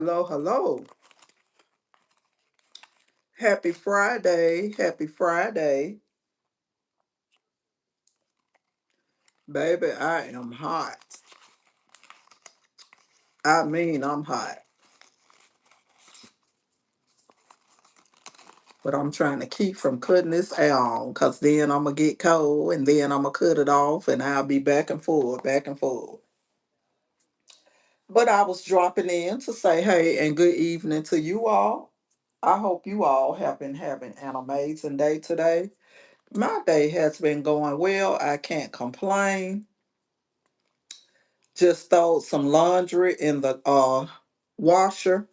Hello, hello. Happy Friday. Happy Friday. Baby, I am hot. I mean, I'm hot. But I'm trying to keep from cutting this out because then I'm going to get cold and then I'm going to cut it off and I'll be back and forth, back and forth. But I was dropping in to say hey and good evening to you all. I hope you all have been having an amazing day today. My day has been going well. I can't complain. Just throwed some laundry in the washer,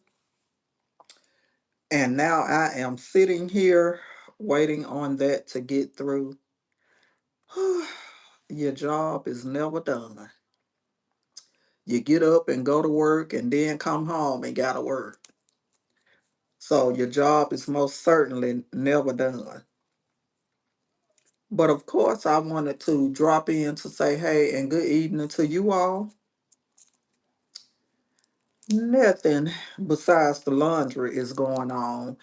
and now I am sitting here waiting on that to get through. Your job is never done. You get up and go to work and then come home and gotta work. So your job is most certainly never done. But of course, I wanted to drop in to say hey and good evening to you all. Nothing besides the laundry is going on.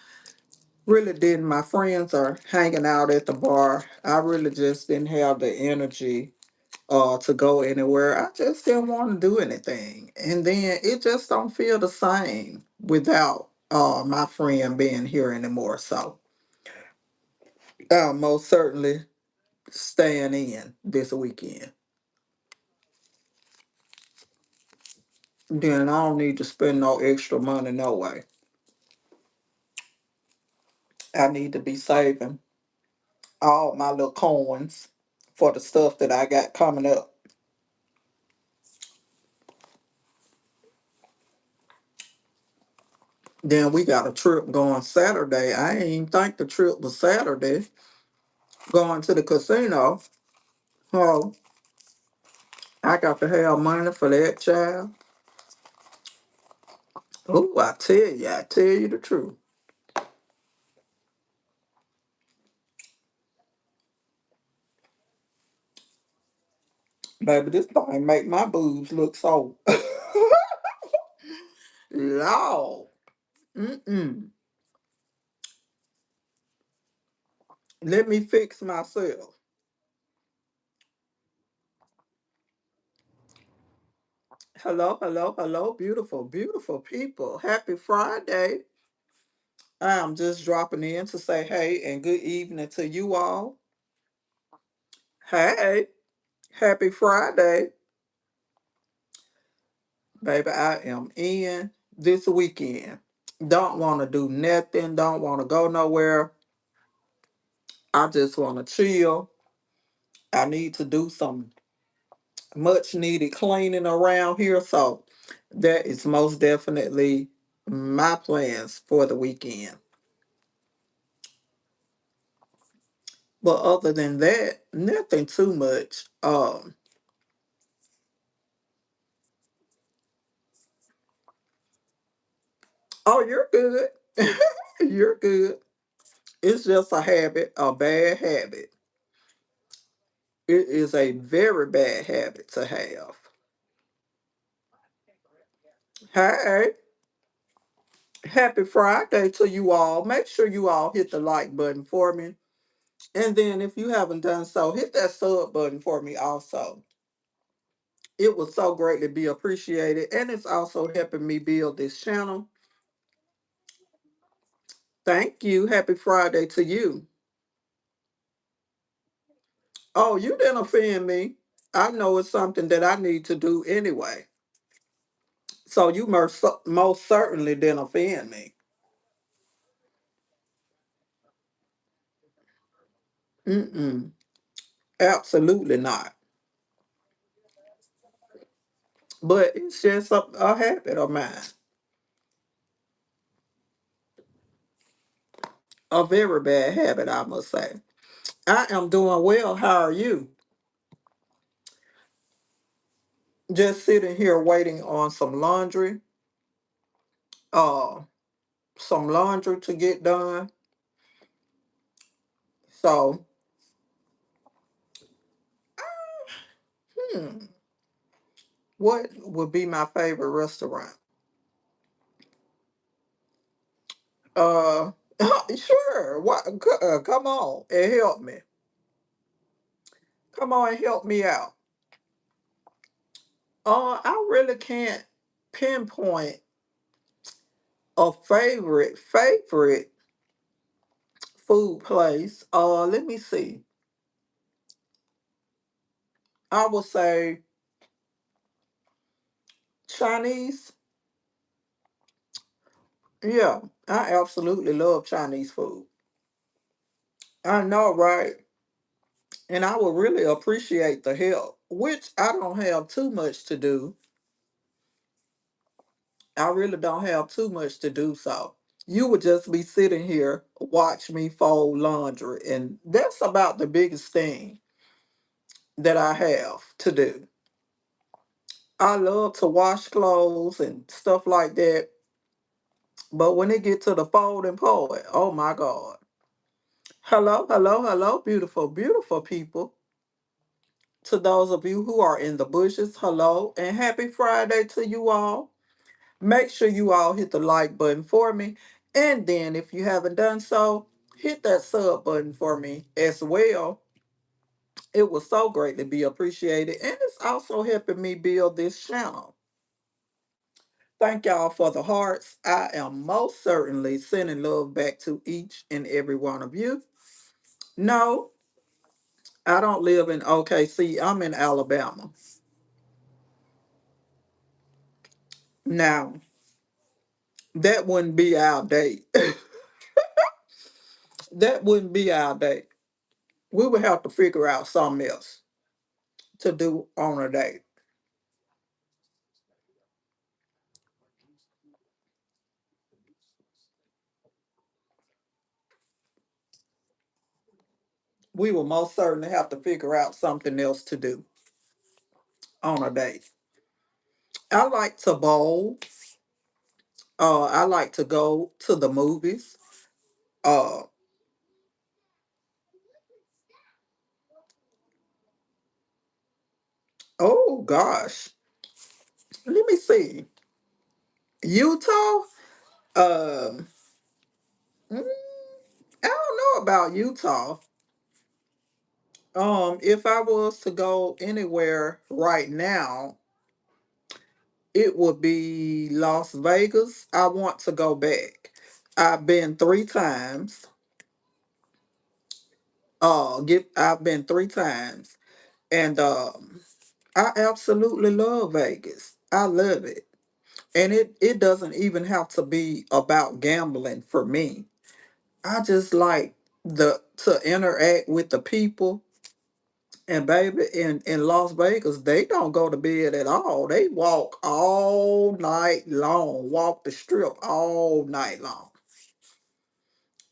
Really didn't. My friends are hanging out at the bar. I really just didn't have the energy to go anywhere. I just didn't want to do anything. And then it just don't feel the same without my friend being here anymore. So I'm most certainly staying in this weekend. Then I don't need to spend no extra money no way. I need to be saving all my little coins for the stuff that I got coming up. Then we got a trip going Saturday. I ain't even think the trip was Saturday. Going to the casino. Oh, I got to have money for that child. Oh, I tell you the truth. Baby, this thing make my boobs look so loud. Mm-mm. Let me fix myself. Hello, hello, hello, beautiful, beautiful people. Happy Friday. I'm just dropping in to say hey and good evening to you all. Hey, happy Friday. Baby, I am in this weekend. Don't want to do nothing. Don't want to go nowhere. I just want to chill. I need to do some much needed cleaning around here. So that is most definitely my plans for the weekend. But other than that, nothing too much. Oh, you're good. You're good. It's just a habit, a bad habit. It is a very bad habit to have. Hey, happy Friday to you all. Make sure you all hit the like button for me. And then if you haven't done so, hit that sub button for me also. It would so greatly be appreciated. And it's also helping me build this channel. Thank you. Happy Friday to you. Oh, you didn't offend me. I know it's something that I need to do anyway. So you most certainly didn't offend me. Mm-mm. Absolutely not. But it's just a habit of mine. A very bad habit, I must say. I am doing well. How are you? Just sitting here waiting on uh, some laundry to get done. So, hmm, what would be my favorite restaurant? Uh, sure. What? Come on and help me. Come on and help me out. I really can't pinpoint a favorite food place. Let me see. I would say Chinese. Yeah, I absolutely love Chinese food. I know, right? And I would really appreciate the help, which I don't have too much to do. I really don't have too much to do, so you would just be sitting here, watch me fold laundry, and that's about the biggest thing that I have to do. I love to wash clothes and stuff like that, but when it get to the folding part, oh my God. Hello, hello, hello, beautiful, beautiful people. To those of you who are in the bushes, hello, and happy Friday to you all. Make sure you all hit the like button for me. And then if you haven't done so, hit that sub button for me as well. It was so greatly be appreciated. And it's also helping me build this channel. Thank y'all for the hearts. I am most certainly sending love back to each and every one of you. No, I don't live in OKC. I'm in Alabama. Now, that wouldn't be our date. That wouldn't be our date. We would have to figure out something else to do on a date. We will most certainly have to figure out something else to do on a date. I like to bowl. I like to go to the movies. Uh, oh gosh, let me see. Utah. Um, mm, I don't know about Utah. If I was to go anywhere right now, it would be Las Vegas. I want to go back. I've been 3 times. I've been 3 times, and I absolutely love Vegas. I love it, and it doesn't even have to be about gambling for me. I just like the to interact with the people. And baby, in Las Vegas, they don't go to bed at all. They walk all night long, walk the strip all night long.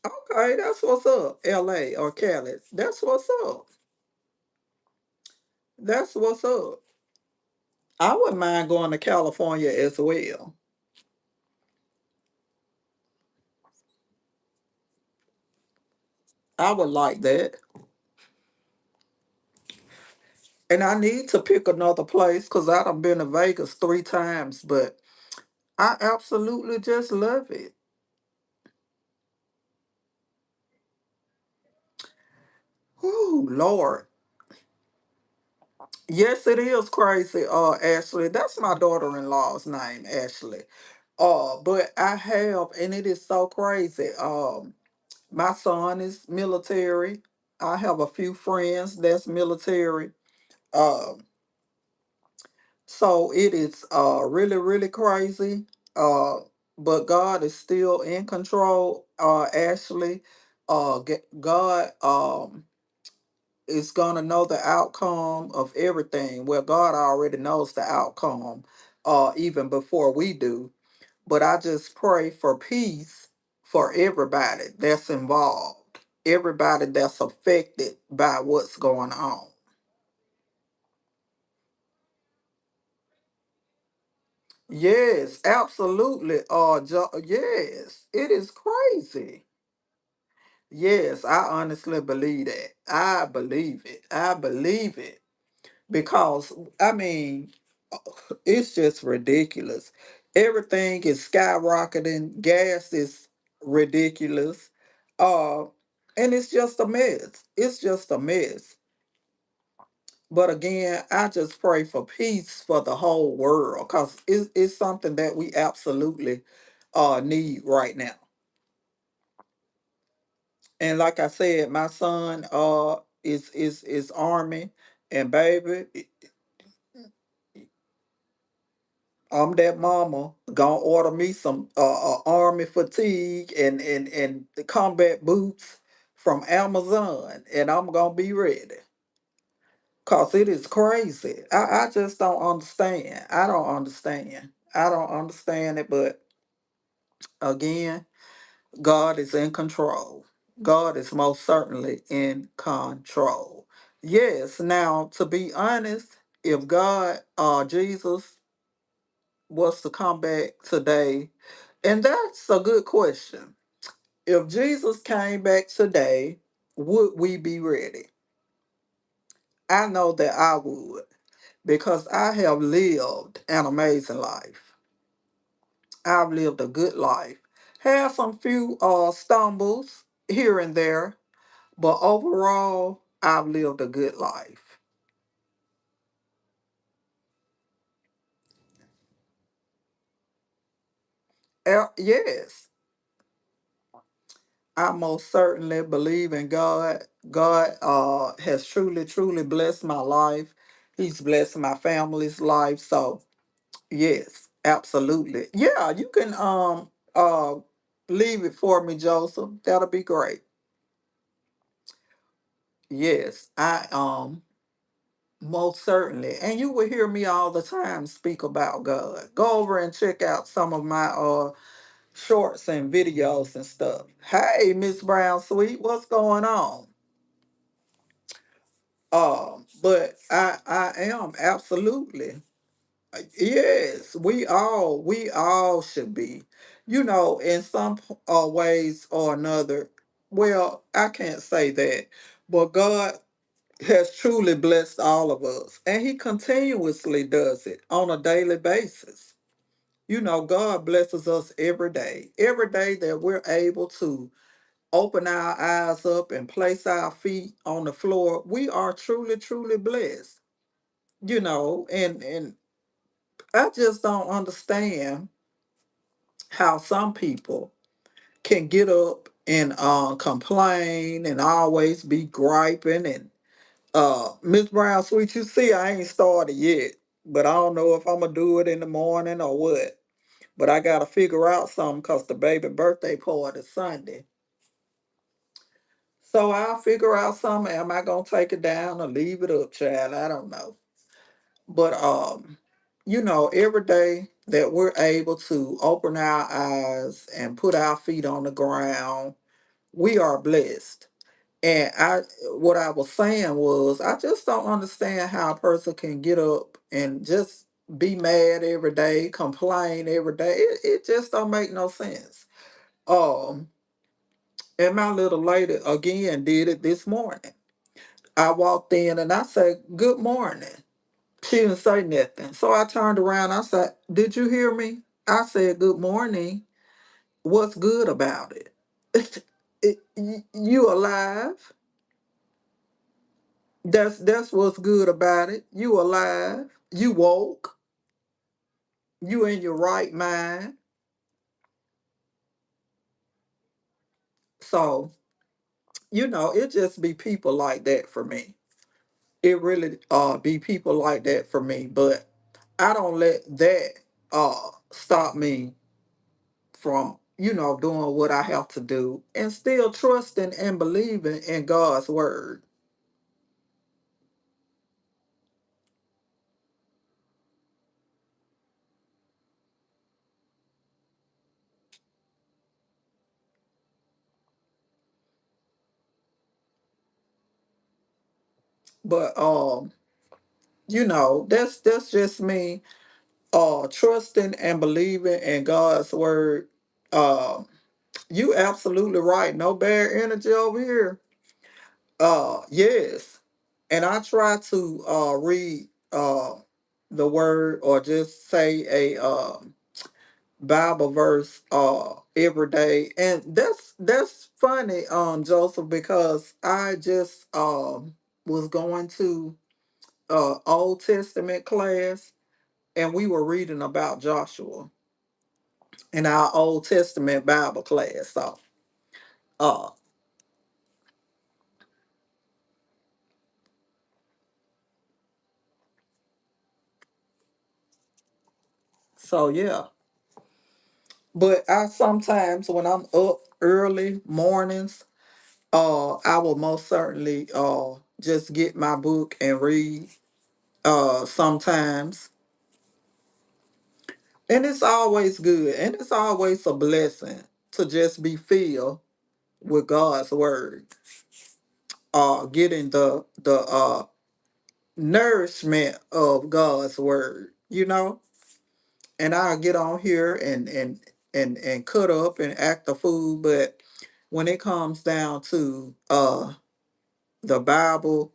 Okay, that's what's up, LA or Cali. That's what's up. That's what's up. I wouldn't mind going to California as well. I would like that. And I need to pick another place because I done been to Vegas 3 times, but I absolutely just love it. Oh, Lord. Yes, it is crazy, Ashley. That's my daughter-in-law's name, Ashley. But I have, and it is so crazy. My son is military. I have a few friends that's military. Um, so it is really, really crazy. Uh, but God is still in control, Ashley. God is gonna know the outcome of everything. Well, God already knows the outcome, even before we do. But I just pray for peace for everybody that's involved, everybody that's affected by what's going on. Yes, absolutely. Yes, it is crazy. Yes, I honestly believe that. I believe it. I believe it. Because I mean, it's just ridiculous. Everything is skyrocketing. Gas is ridiculous. Uh, and it's just a mess. It's just a mess. But again, I just pray for peace for the whole world because it's something that we absolutely need right now. And like I said, my son is army, and baby, I'm that mama gonna order me some army fatigue and the combat boots from Amazon, and I'm gonna be ready. Cause it is crazy. I just don't understand. I don't understand. I don't understand it, but again, God is in control. God is most certainly in control. Yes, now to be honest, if God Jesus was to come back today, and that's a good question. If Jesus came back today, would we be ready? I know that I would because I have lived an amazing life. I've lived a good life. Had some few stumbles here and there, but overall, I've lived a good life. Yes, I most certainly believe in God. God has truly, truly blessed my life. He's blessed my family's life. So yes, absolutely. Yeah, you can leave it for me, Joseph. That'll be great. Yes, I most certainly. And you will hear me all the time speak about God. Go over and check out some of my shorts and videos and stuff. Hey, Miss Brown Sweet, what's going on? But I am absolutely yes. We all should be, in some ways or another. Well, I can't say that, but God has truly blessed all of us, and He continuously does it on a daily basis. God blesses us every day that we're able to open our eyes up and place our feet on the floor. We are truly, truly blessed. And I just don't understand how some people can get up and complain and always be griping and Miss Brown Sweet, you see I ain't started yet, but I don't know if I'm gonna do it in the morning or what. But I gotta figure out something because the baby birthday party is Sunday. So I'll figure out something. Am I gonna take it down or leave it up, child? I don't know. But every day that we're able to open our eyes and put our feet on the ground, we are blessed. And what I was saying was, I just don't understand how a person can get up and just be mad every day, complain every day. It just don't make no sense. Um, and my little lady again did it this morning. I walked in and I said, "Good morning." She didn't say nothing. So I turned around. I said, "Did you hear me?" I said, "Good morning. What's good about it?" You alive? That's what's good about it. You alive. You woke. You in your right mind. So, it just be people like that for me. It really be people like that for me. But I don't let that stop me from, doing what I have to do and still trusting and believing in God's word. But that's just me trusting and believing in God's word. You absolutely right. No bad energy over here. Yes. And I try to read the word or just say a Bible verse every day. And that's funny, Joseph, because I just was going to Old Testament class, and we were reading about Joshua in our Old Testament Bible class. Uh yeah. But I sometimes when I'm up early mornings, I will most certainly just get my book and read sometimes. And it's always good, and it's always a blessing to just be filled with God's word, getting the nourishment of God's word, And I'll get on here and cut up and act the fool, but when it comes down to the Bible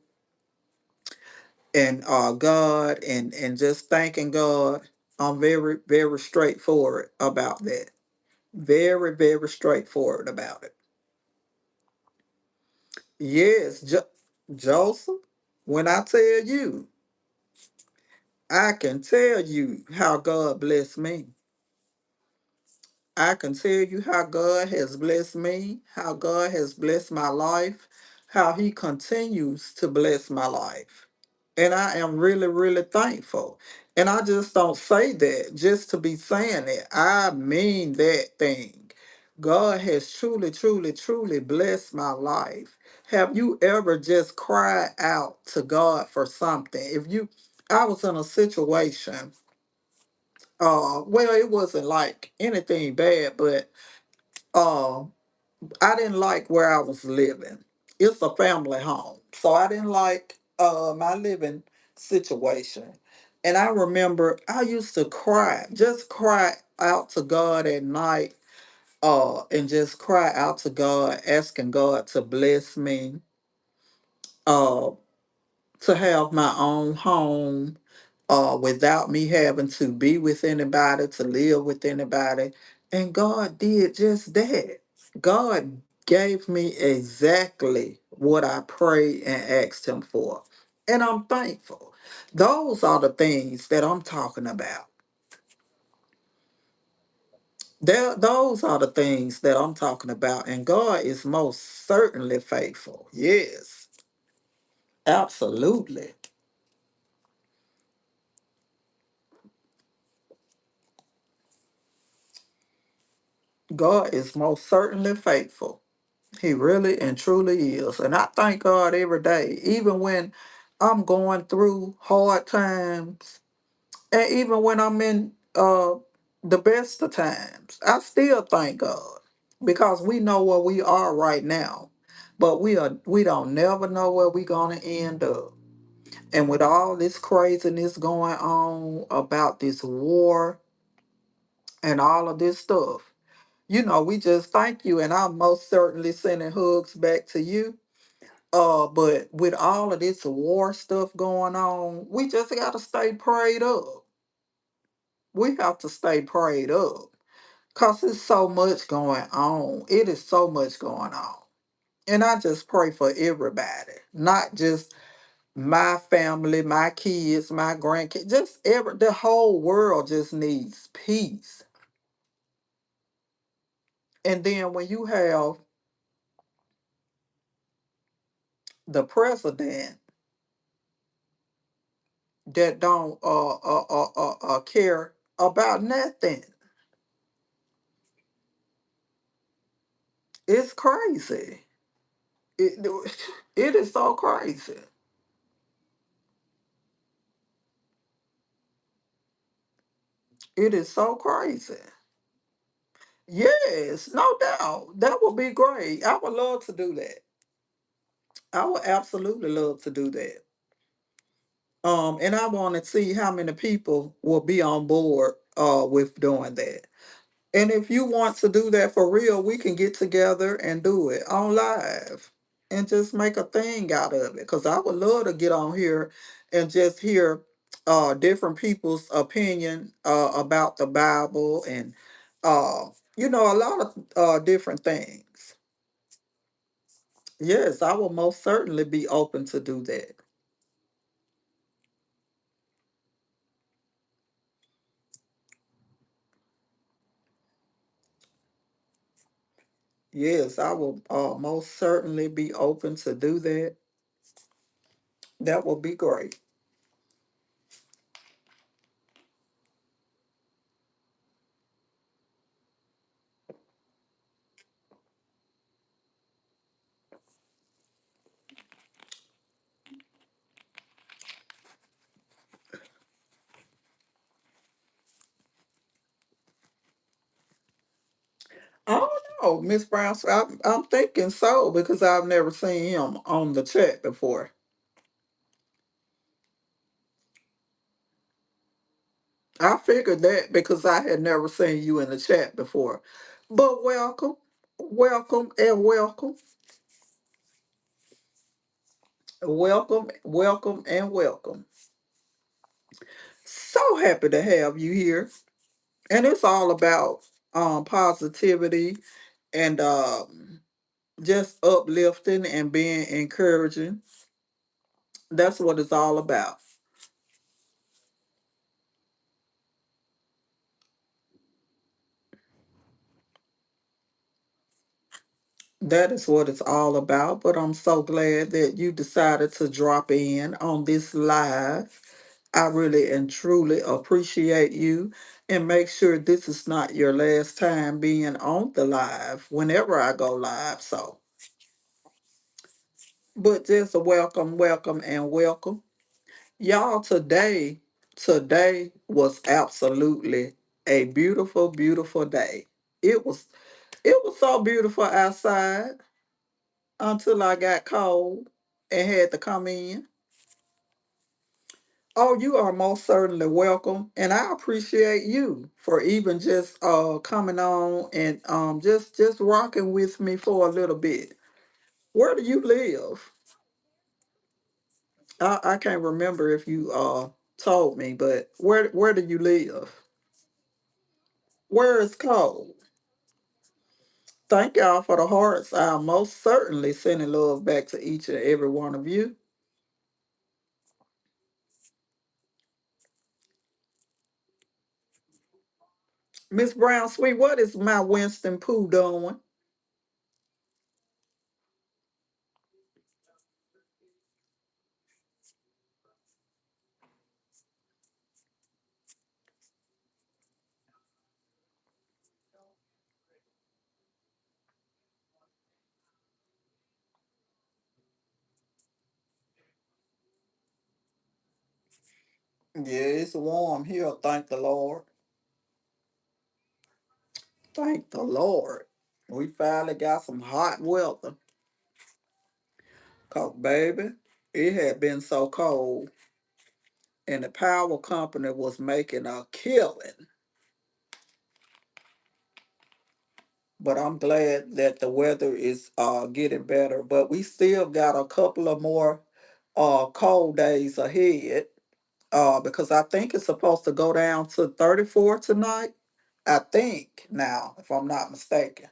and God and just thanking God, I'm very, very straightforward about that. Very, very straightforward about it. Yes, Joseph, when I tell you, I can tell you how God blessed me. I can tell you how God has blessed me, how God has blessed my life, how He continues to bless my life. And I am really, really thankful. And I just don't say that just to be saying it. I mean that thing. God has truly, truly, truly blessed my life. Have you ever just cried out to God for something? I was in a situation, well, it wasn't like anything bad, but uh, I didn't like where I was living. It's a family home. So I didn't like my living situation. And I remember I used to cry, just cry out to God at night, and just cry out to God, asking God to bless me, uh, to have my own home, without me having to be with anybody, to live with anybody. And God did just that. God gave me exactly what I prayed and asked Him for. And I'm thankful. Those are the things that I'm talking about. Those are the things that I'm talking about. And God is most certainly faithful. Yes, absolutely. God is most certainly faithful. He really and truly is. And I thank God every day, even when I'm going through hard times, and even when I'm in the best of times, I still thank God. Because we know where we are right now. But we don't never know where we're gonna end up. And with all this craziness going on about this war and all of this stuff, we just thank you. And I'm most certainly sending hugs back to you. But with all of this war stuff going on, we just gotta stay prayed up. We have to stay prayed up. Cause there's so much going on. It is so much going on. And I just pray for everybody. Not just my family, my kids, my grandkids. Just the whole world just needs peace. And then when you have the president that don't care about nothing. It's crazy. It it is so crazy. It is so crazy. Yes, no doubt. That would be great. I would love to do that. I would absolutely love to do that. And I want to see how many people will be on board with doing that. And if you want to do that for real, we can get together and do it on live and just make a thing out of it. Because I would love to get on here and just hear different people's opinion about the Bible and, uh, a lot of different things. Yes, I will most certainly be open to do that. Yes, I will most certainly be open to do that. That will be great. I don't know, Miss Brown. So I'm thinking so because I've never seen him on the chat before. I figured that because I had never seen you in the chat before. But welcome, welcome, and welcome, welcome, welcome, and welcome. So happy to have you here. And it's all about positivity and just uplifting and being encouraging. That's what it's all about. That is what it's all about. But I'm so glad that you decided to drop in on this live. I really and truly appreciate you. And make sure this is not your last time being on the live whenever I go live. So, but just a welcome, welcome, and welcome. Y'all, today was absolutely a beautiful, beautiful day. It was it was so beautiful outside until I got cold and had to come in. Oh, you are most certainly welcome, and I appreciate you for even just coming on and just rocking with me for a little bit. Where do you live? I can't remember if you told me, but where do you live? Where is cold? Thank y'all for the hearts. I'm most certainly sending love back to each and every one of you. Miss Brown Sweet, what is my Winston Pooh doing? Yeah, it's warm here. Thank the Lord. Thank the Lord. We finally got some hot weather. Cause baby, it had been so cold and the power company was making a killing. But I'm glad that the weather is getting better. But we still got a couple of more cold days ahead. Because I think it's supposed to go down to 34 tonight. I think now, if I'm not mistaken.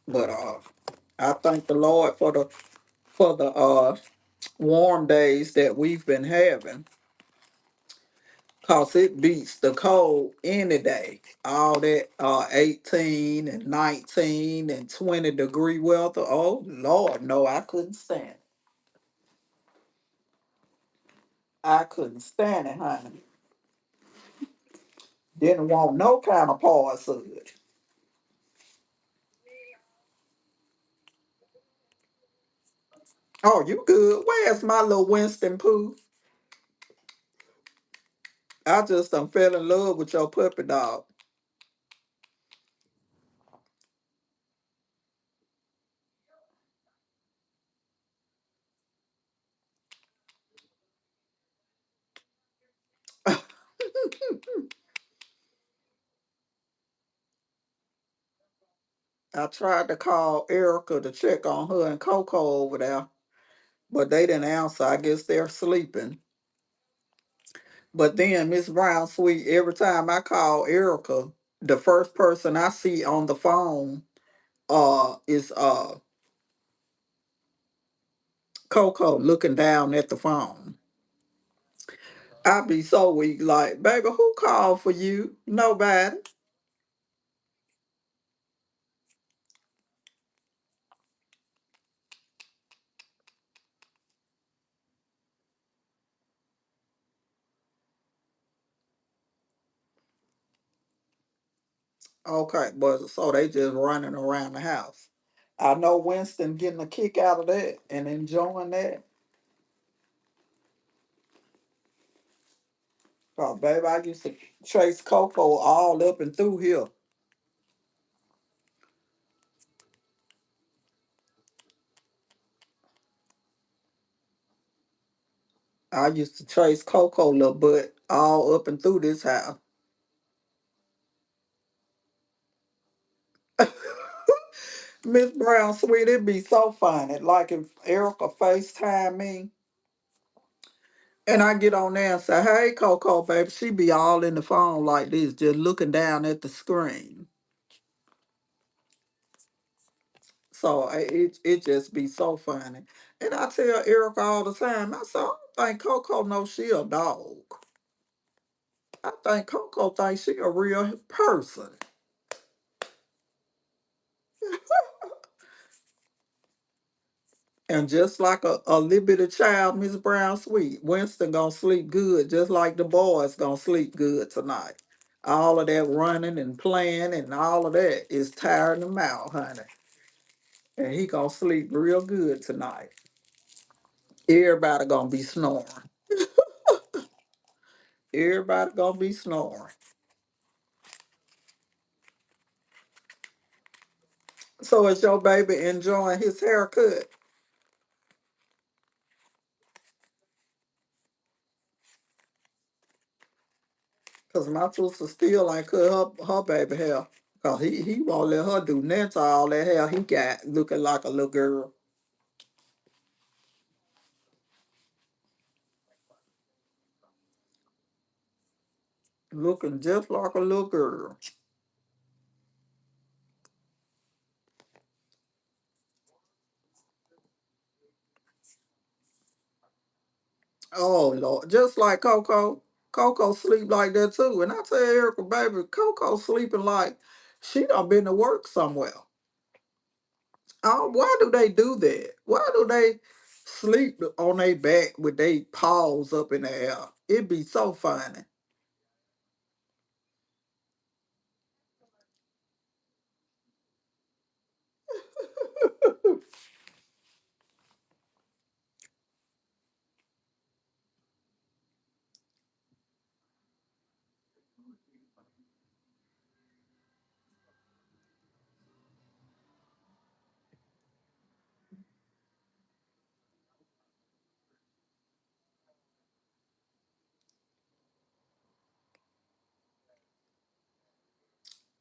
But I thank the Lord for the warm days that we've been having, cause it beats the cold any day. All that 18 and 19 and 20-degree weather. Oh Lord, no, I couldn't stand it. I couldn't stand it, honey. Didn't want no kind of parts of it. Oh, you good? Where's my little Winston Pooh? I just done fell in love with your puppy dog. I tried to call Erica to check on her and Coco over there, but they didn't answer. I guess they're sleeping. But then Miss Brown Sweet, every time I call Erica, the first person I see on the phone is Coco looking down at the phone. I be so weak, like, baby, who called for you? Nobody. Okay, but so they just running around the house. I know Winston getting a kick out of that and enjoying that. Oh, baby, I used to chase Coco all up and through here. I used to chase Coco little butt all up and through this house. Miss Brown Sweet, it'd be so funny. Like if Erica FaceTime me and I get on there and say, hey Coco, baby, she be all in the phone like this, just looking down at the screen. So it just be so funny. And I tell Erica all the time, I say, I don't think Coco knows she a dog. I think Coco thinks she a real person. And just like a little bit of child, Miss Brown Sweet, Winston gonna sleep good, just like the boys gonna sleep good tonight. All of that running and playing and all of that is tiring him out, honey. And he gonna sleep real good tonight. Everybody gonna be snoring. Everybody gonna be snoring. So is your baby enjoying his haircut? Cause my sister still ain't cut her baby hair. Cause he won't let her do nothing to all that hair he got looking like a little girl. Looking just like a little girl. Oh Lord. Just like Coco. Coco sleep like that too. And I tell Erica, baby, Coco sleeping like she done been to work somewhere. Oh, why do they do that? Why do they sleep on their back with their paws up in the air? It'd be so funny.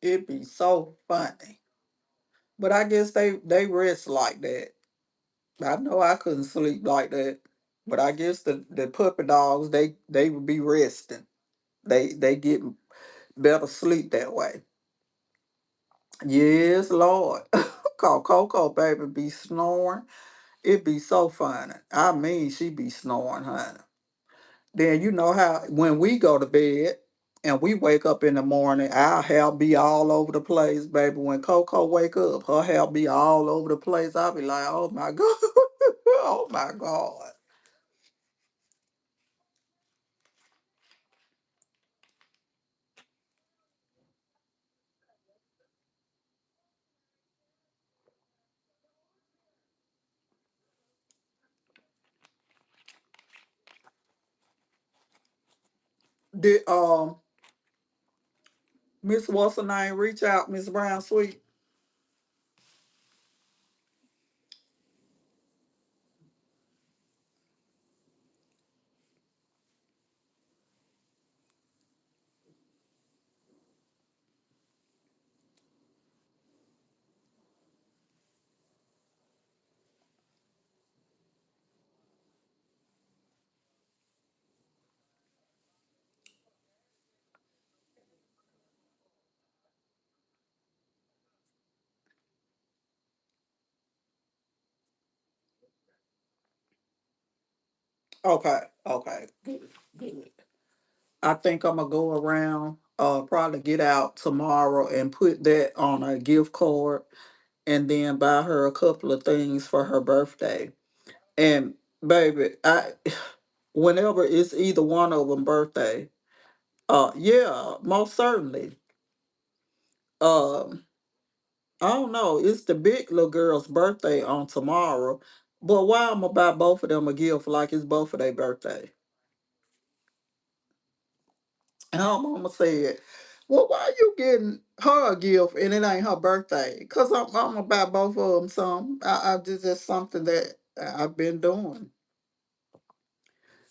It'd be so funny. But I guess they rest like that. I know I couldn't sleep like that. But I guess the puppy dogs they would be resting. They get better sleep that way. Yes, Lord. Call Coco baby be snoring. It be so funny. I mean she be snoring, honey. Then you know how when we go to bed and we wake up in the morning, our hair be all over the place, baby. When Coco wake up, her hair be all over the place. I be like, oh my God. Oh my God. Did Miss What's her name reach out, Miss Brown Sweet? Okay, okay, good, good. I think I'm gonna go around, probably get out tomorrow and put that on a gift card, and then buy her a couple of things for her birthday. And baby, I whenever it's either one of them birthday, yeah, most certainly. Um, I don't know. It's the big little girl's birthday on tomorrow, but why I'm gonna buy both of them a gift like it's both of their birthday? And her mama said, "Well, why you getting her a gift and it ain't her birthday? Cause I'm gonna buy both of them some. I just something that I've been doing.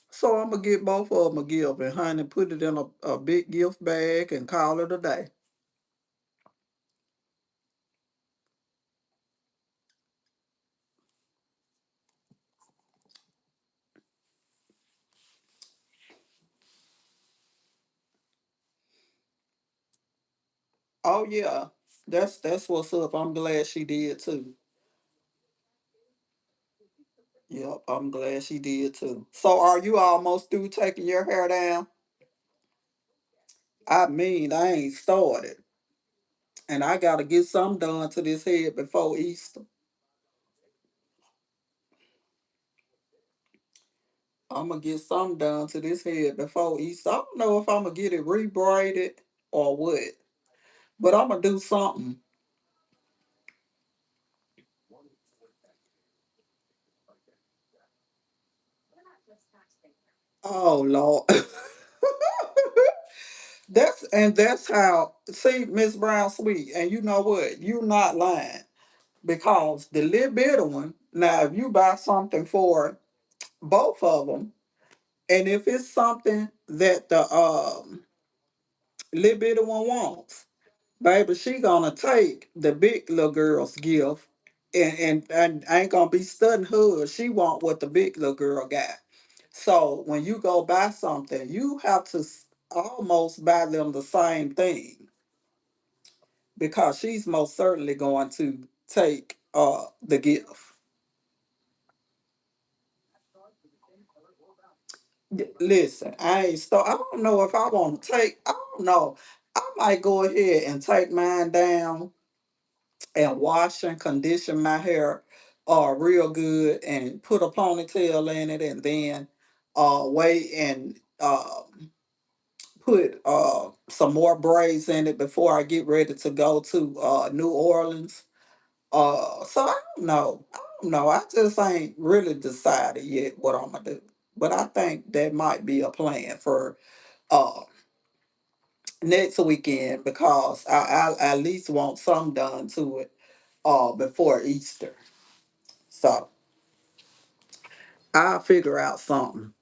So I'm gonna get both of them a gift and honey, put it in a big gift bag and call it a day." Oh yeah, that's what's up. I'm glad she did too. Yep, I'm glad she did too. So are you almost through taking your hair down? I mean, I ain't started. And I gotta get some done to this head before Easter. I'm gonna get some done to this head before Easter. I don't know if I'm gonna get it rebraided or what, but I'm gonna do something. Oh Lord. That's how, see, Miss Brown Sweet, and you know what? You're not lying. Because the little bit of one, now if you buy something for both of them, and if it's something that the little bit of one wants, baby, she gonna take the big little girl's gift and ain't gonna be studying her. She want what the big little girl got. So when you go buy something, you have to almost buy them the same thing because she's most certainly going to take the gift. Listen, I ain't start. I don't know if I want to take. I don't know. I might go ahead and take mine down and wash and condition my hair, real good, and put a ponytail in it, and then, wait and put some more braids in it before I get ready to go to New Orleans. So I don't know. I don't know. I just ain't really decided yet what I'm gonna do. But I think that might be a plan for uh next weekend because I at least want some done to it before Easter. So I'll figure out something.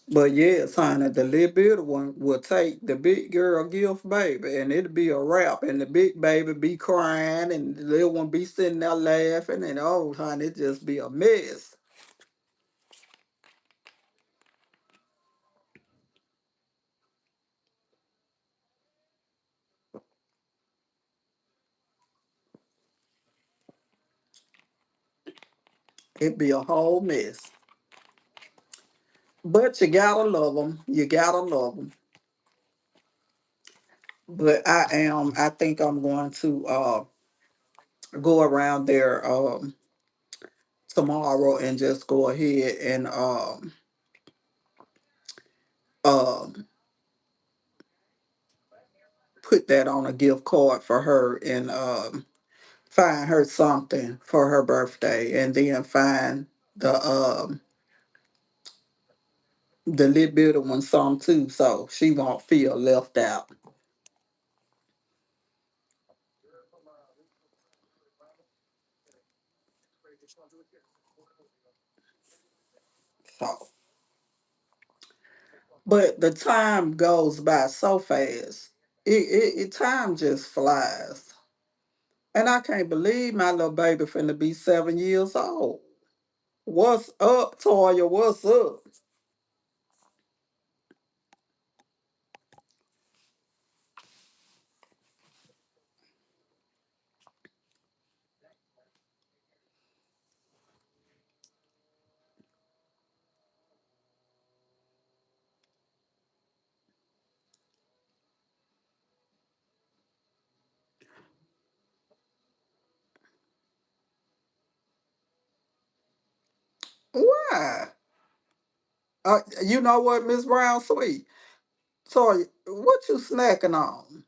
But yes, honey, the little bit one will take the big girl gift baby and it'll be a wrap and the big baby be crying and the little one be sitting there laughing and oh honey, it just be a mess. It be a whole mess. But you gotta love them. You gotta love them. But I think I'm going to go around there tomorrow and just go ahead and um put that on a gift card for her and find her something for her birthday and then find the little bit of one some too so she won't feel left out. So but the time goes by so fast. Time just flies. And I can't believe my little baby finna be 7 years old. What's up, Toya? What's up? Ah, you know what, Miss Brown Sweet? So, what you snacking on?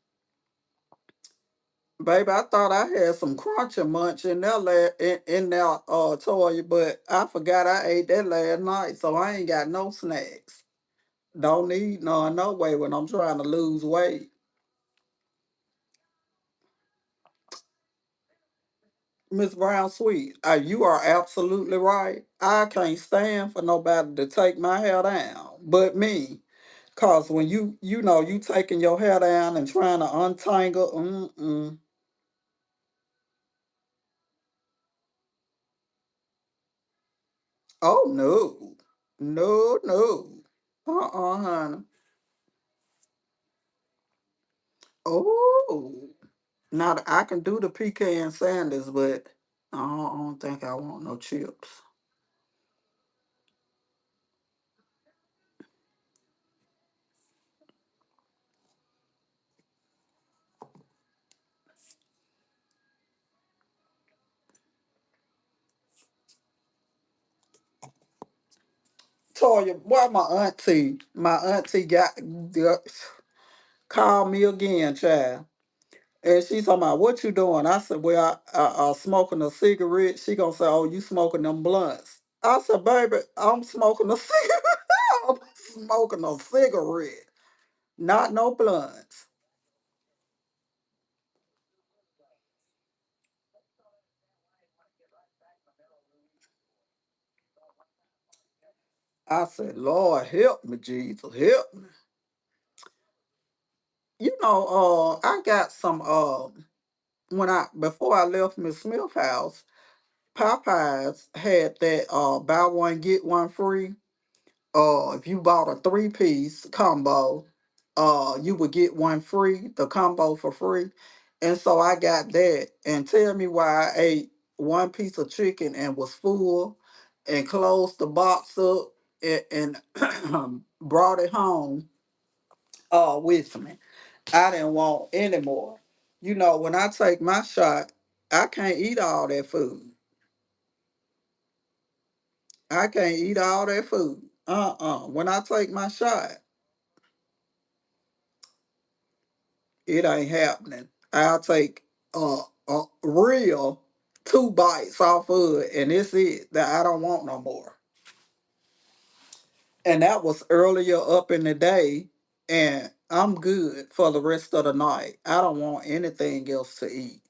Baby, I thought I had some Crunchy Munch in there, in there, Toya, but I forgot I ate that last night, so I ain't got no snacks. Don't need none, no way when I'm trying to lose weight. Miss Brown Sweet, you are absolutely right. I can't stand for nobody to take my hair down, but me. Cause when you taking your hair down and trying to untangle, oh no, no, no, honey. Oh, now I can do the pecan sanders, but I don't think I want no chips. Toya, why my auntie called me again, child. And she talking about what you doing? I said, well, I smoking a cigarette. She gonna say, oh, you smoking them blunts? I said, baby, I'm smoking a cigarette. I'm smoking a cigarette, not no blunts. I said, Lord, help me, Jesus, help me. I got some. When I before I left Miss Smith's house, Popeyes had that buy one get one free. If you bought a three-piece combo, you would get one free, the combo for free. And so I got that. And tell me why I ate one piece of chicken and was full and closed the box up and brought it home with me. I didn't want any more. When I take my shot, I can't eat all that food. I can't eat all that food. When I take my shot, it ain't happening. I'll take a real two bites off of it, and it's it that I don't want no more. And that was earlier up in the day, and I'm good for the rest of the night. I don't want anything else to eat.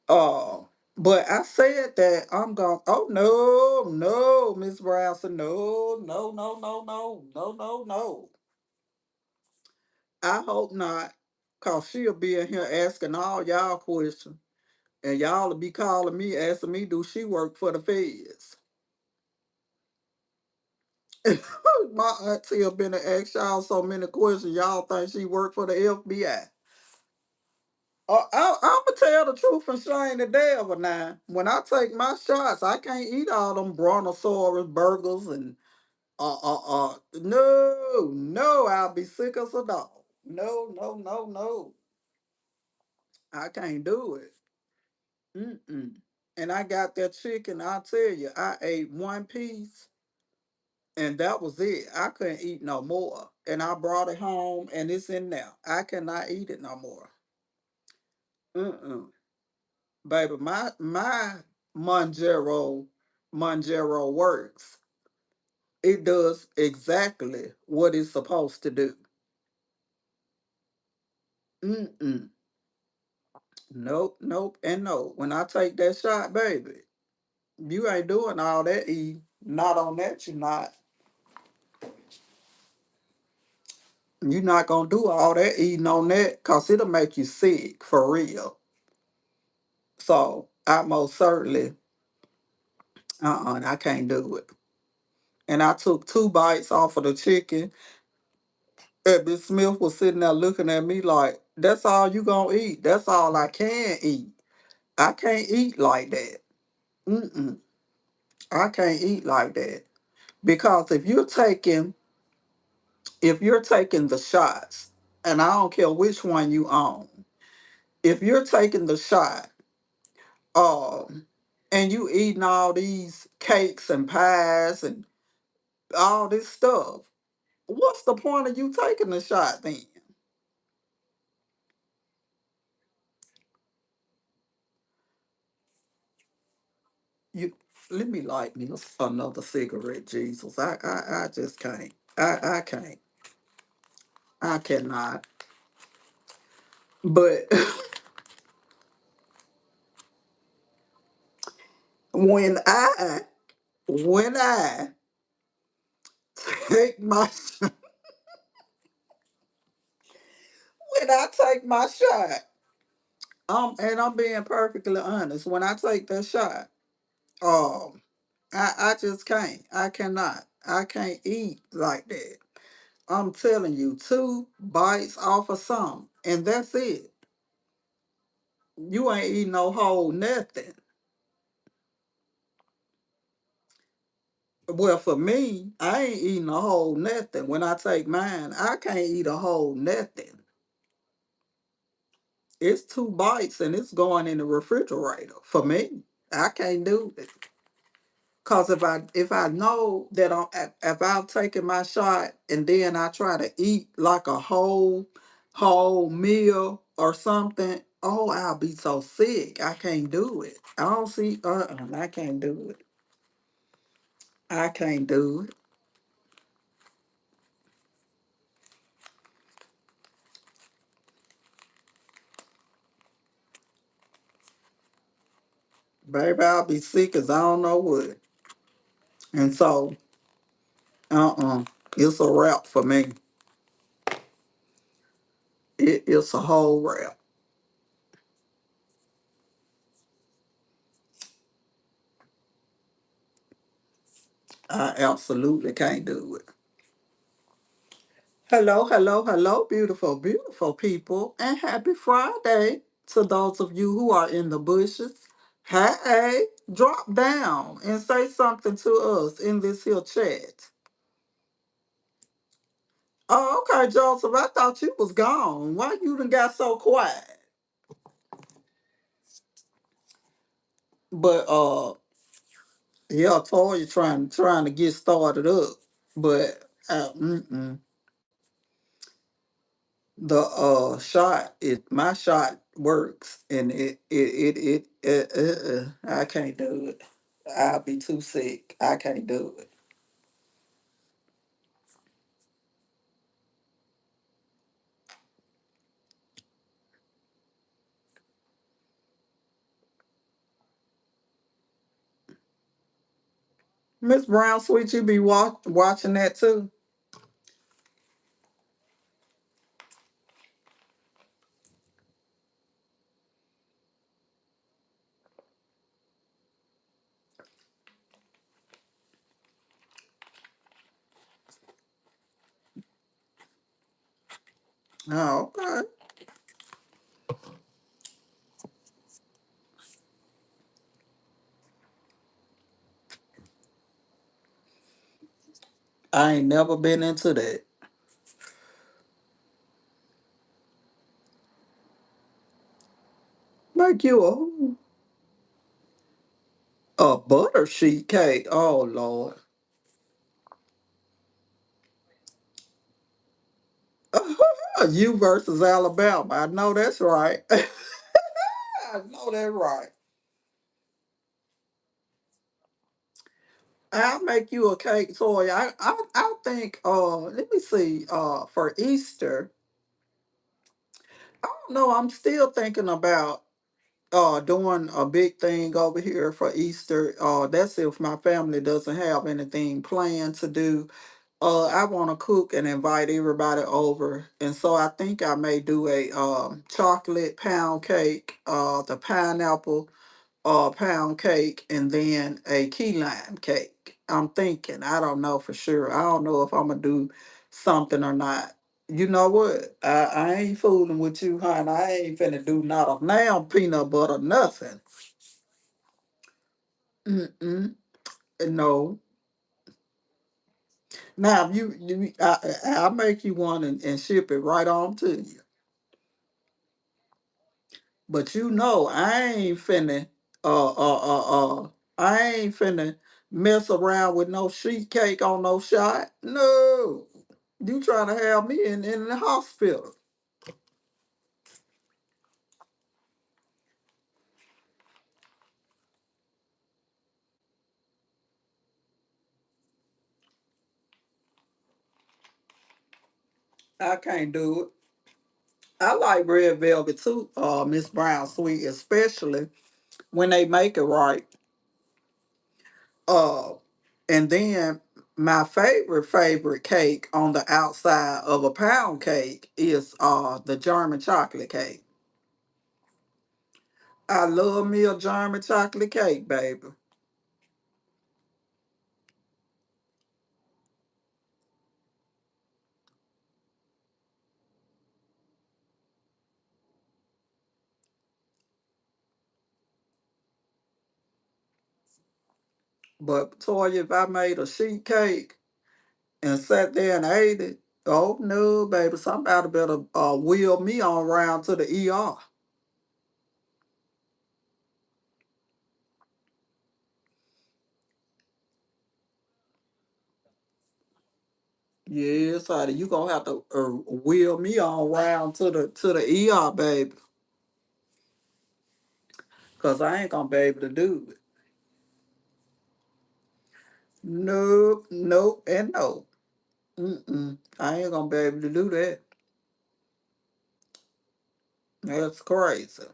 Uh, but I said that I'm going. Oh no, no, Miss Brownson, no, no, no, no, no, no, no, no. I hope not, cause she'll be in here asking all y'all questions. And y'all will be calling me, asking me, do she work for the feds? My auntie have been to ask y'all so many questions, y'all think she work for the FBI. I'm going to tell the truth and shame the devil now. When I take my shots, I can't eat all them brontosaurus burgers and, no, no, I'll be sick as a dog. No, no, no, no. I can't do it. Mm-mm. And I got that chicken, I tell you, I ate one piece and that was it. I couldn't eat no more. And I brought it home and it's in there. I cannot eat it no more. Mm-mm. Baby, my Monjero works. It does exactly what it's supposed to do. Mm-mm. Nope, nope, and no. When I take that shot, baby, you ain't doing all that eating. Not on that, you're not. You're not gonna do all that eating on that because it'll make you sick for real. So I most certainly, I can't do it. And I took two bites off of the chicken. And Miss Smith was sitting there looking at me like, that's all you gonna eat. That's all I can eat. I can't eat like that. Mm-mm. I can't eat like that. Because if you're taking the shots, and I don't care which one you own, if you're taking the shot, um, and you eating all these cakes and pies and all this stuff. What's the point of you taking the shot then? You let me light me another cigarette, Jesus. I just can't. I can't. I cannot. But when I when I take my when I take my shot, and I'm being perfectly honest, when I take that shot, um, I just can't. I cannot. I can't eat like that. I'm telling you, two bites off of something, and that's it. You ain't eating no whole nothing. Well, for me, I ain't eating a whole nothing. When I take mine, I can't eat a whole nothing. It's two bites and it's going in the refrigerator. For me, I can't do it. Cause if I know that if I've taken my shot and then I try to eat like a whole meal or something, oh, I'll be so sick. I can't do it. I don't see. I can't do it. I can't do it, baby. I'll be sick as I don't know what. And so, it's a wrap for me. It's a whole wrap. I absolutely can't do it. Hello, hello, hello, beautiful, beautiful people, and happy Friday to those of you who are in the bushes. Hey, drop down and say something to us in this here chat. Oh, okay, Joseph, I thought you was gone. Why you done got so quiet? But yeah, Toya trying to get started up, but the shot my shot works and I can't do it. I'll be too sick. I can't do it. Miss Brown Sweet, you be watching that too? Oh, okay. I ain't never been into that. Make you a butter sheet cake. Oh Lord. You versus Alabama. I know that's right. I know that's right. I'll make you a cake toy. I think let me see for Easter. I don't know. I'm still thinking about doing a big thing over here for Easter. That's if my family doesn't have anything planned to do. I want to cook and invite everybody over, and so I think I may do a chocolate pound cake, the pineapple pound cake, and then a key lime cake. I'm thinking. I don't know for sure. I don't know if I'm gonna do something or not. You know what? I ain't fooling with you, hon. I ain't finna do not a now peanut butter nothing. Mm-mm. No. Now I'll make you one and ship it right on to you. But you know I ain't finna uh uh uh I ain't finna mess around with no sheet cake on no shot. No. You trying to have me in the hospital. I can't do it. I like red velvet too, Miss Brown Sweet, especially when they make it right. Uh, and then my favorite cake on the outside of a pound cake is the German chocolate cake. I love me a German chocolate cake, baby. But Toya, if I made a sheet cake and sat there and ate it, oh no, baby, somebody better wheel me on around to the ER. Yes, honey, you gonna have to wheel me on around to the ER, baby, cause I ain't gonna be able to do it. Nope, nope, and no. Mm-mm. I ain't gonna be able to do that. That's crazy.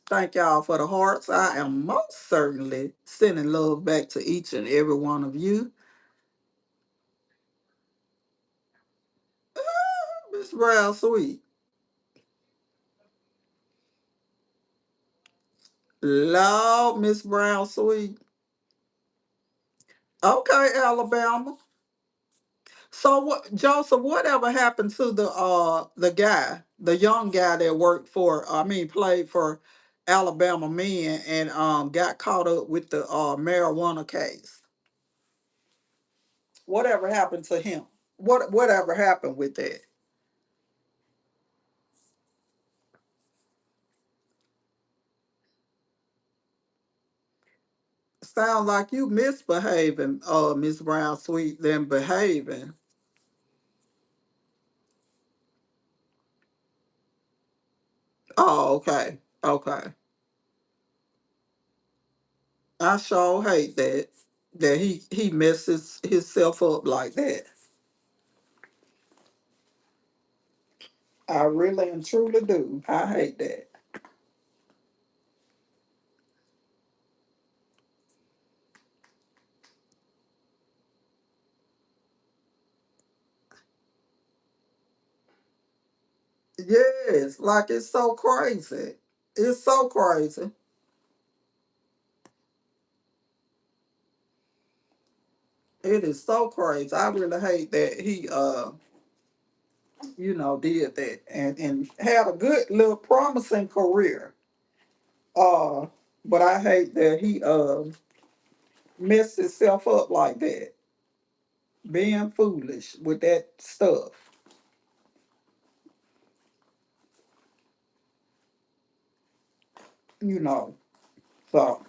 Thank y'all for the hearts. I am most certainly sending love back to each and every one of you. Miss Brown Sweet. Lord, Miss Brown Sweet. Okay, Alabama. So what, Joseph, whatever happened to the guy, the young guy that worked for played for Alabama men and got caught up with the marijuana case? Whatever happened to him? Whatever happened with that? Sound like you misbehaving, Miss Brown Sweet, than behaving. Oh, okay. Okay. I sure hate that he messes himself up like that. I really and truly do. I hate that. Yes, like it's so crazy. It's so crazy. It is so crazy. I really hate that he did that and had a good little promising career. Uh but I hate that he messed himself up like that. Being foolish with that stuff, you know. So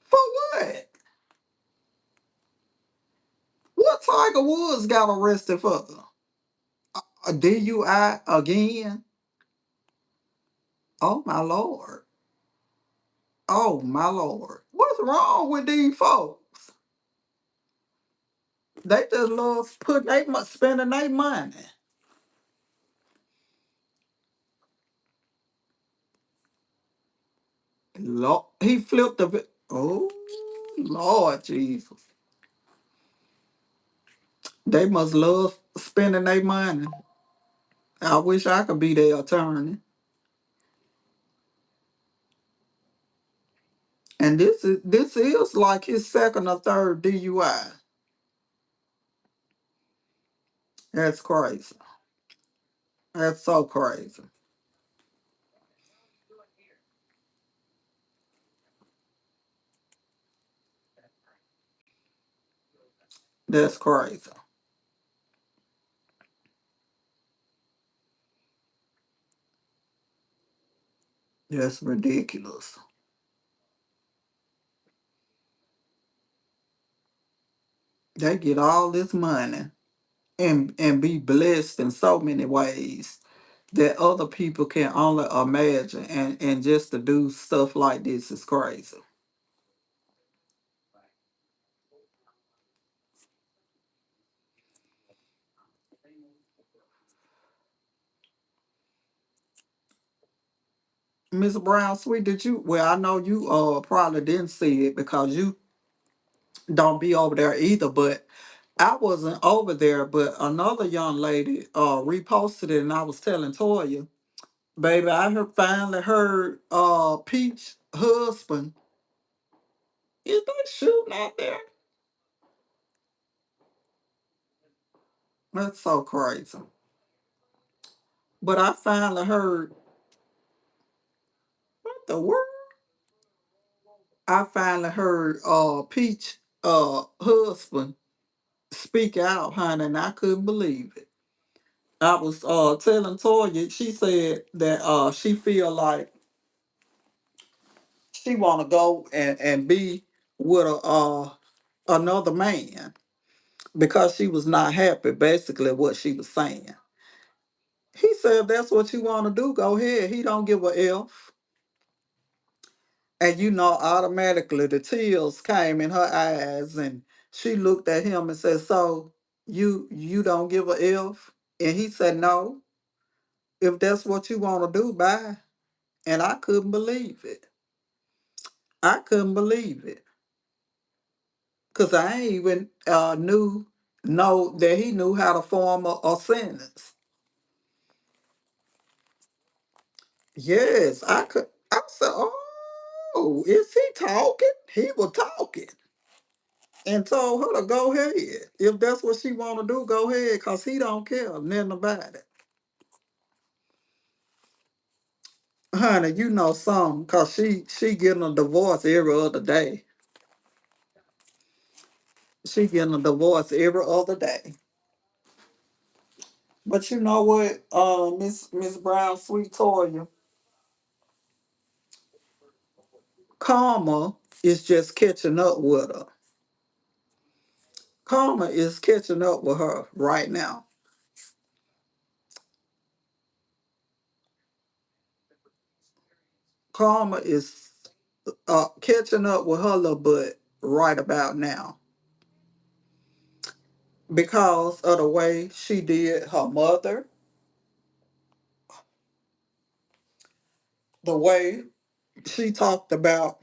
for what? What Tiger Woods got arrested for? A DUI again? Oh my lord. Oh my lord. What's wrong with these folks? They just love spending their money. Lord, he flipped the oh Lord Jesus. They must love spending their money. I wish I could be their attorney. And this is like his second or third DUI. That's crazy. That's so crazy. That's crazy. That's ridiculous. They get all this money and be blessed in so many ways that other people can only imagine, and just to do stuff like this is crazy. Miss Brown Sweet, did you, well, I know you probably didn't see it because you don't be over there either, but I wasn't over there, but another young lady reposted it, and I was telling Toya, baby, finally heard Peach husband, is that shooting out there? That's so crazy. But I finally heard, what the world? I finally heard Peach husband speak out, honey, and I couldn't believe it. I was telling Toya, she said that she feel like she wanna go and be with another man because she was not happy, basically what she was saying. He said if that's what you wanna do, go ahead. He don't give a F. And automatically the tears came in her eyes, and she looked at him and said, so you don't give a F? And he said, no, if that's what you want to do, bye. And I couldn't believe it. I couldn't believe it. Because I ain't even know that he knew how to form a sentence. Yes, I could. I said, oh, is he talking? He was talking. And told her to go ahead. If that's what she want to do, go ahead, because he don't care nothing about it. Honey, you know something, because she getting a divorce every other day. She getting a divorce every other day. But you know what, Miss Brown, Sweet Toya, karma is just catching up with her. Karma is catching up with her right now. Karma is catching up with her little butt right about now because of the way she did her mother, the way she talked about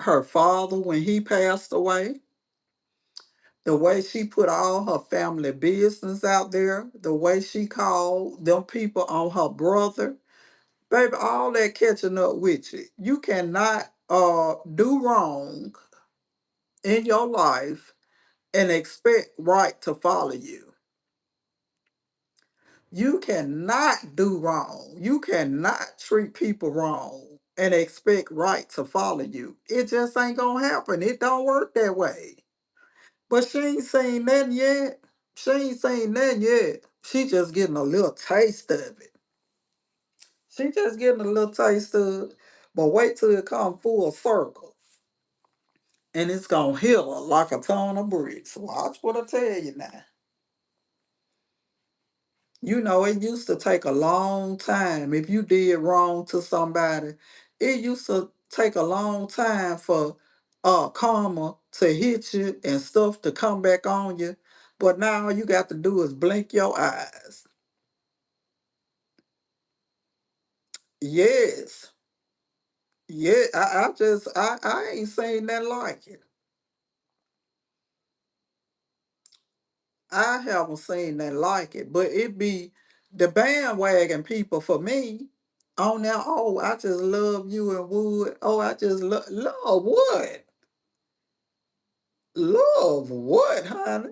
her father when he passed away, the way she put all her family business out there, the way she called them people on her brother. Baby, all that catching up with you. You cannot do wrong in your life and expect right to follow you. You cannot do wrong. You cannot treat people wrong and expect right to follow you. It just ain't gonna happen. It don't work that way. But she ain't seen nothing yet. She ain't seen nothing yet. She just getting a little taste of it. She just getting a little taste of it. But wait till it come full circle. And it's gonna hit her like a ton of bricks. Watch what I tell you now. It used to take a long time. If you did wrong to somebody, it used to take a long time for karma to hit you and stuff to come back on you. But now all you got to do is blink your eyes. Yes. Yeah, I ain't seen that like it. I haven't seen that like it. But it be the bandwagon people for me on there. Oh, I just love you and would. Oh, I just love what? Love what, honey?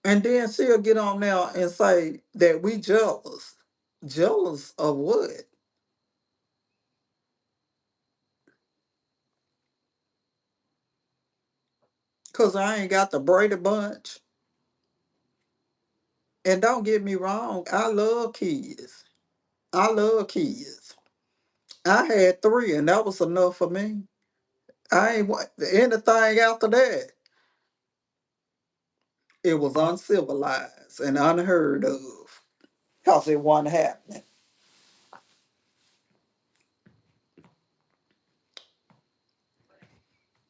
And then she'll get on there and say that we jealous. Jealous of what? Cause I ain't got the Brady Bunch. And don't get me wrong, I love kids. I love kids. I had three, and that was enough for me. I ain't want anything after that. It was uncivilized and unheard of because it wasn't happening.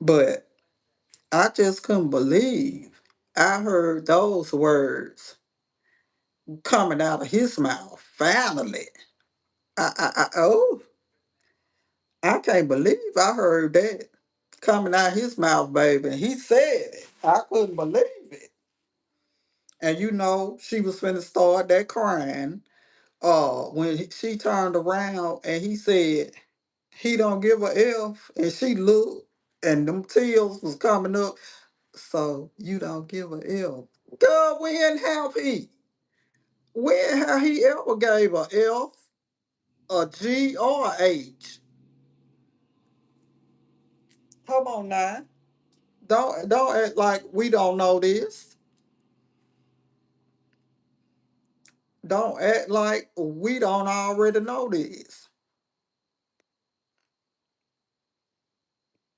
But I just couldn't believe I heard those words coming out of his mouth. Finally, oh, I can't believe I heard that coming out his mouth, baby. And he said it. I couldn't believe it. And she was finna start that crying. When she turned around and he said he don't give a F, and she looked, and them tears was coming up. So you don't give a F, girl? When have he? When have he ever gave a F, a G, or a H? Come on now. Don't act like we don't know this. Don't act like we don't already know this.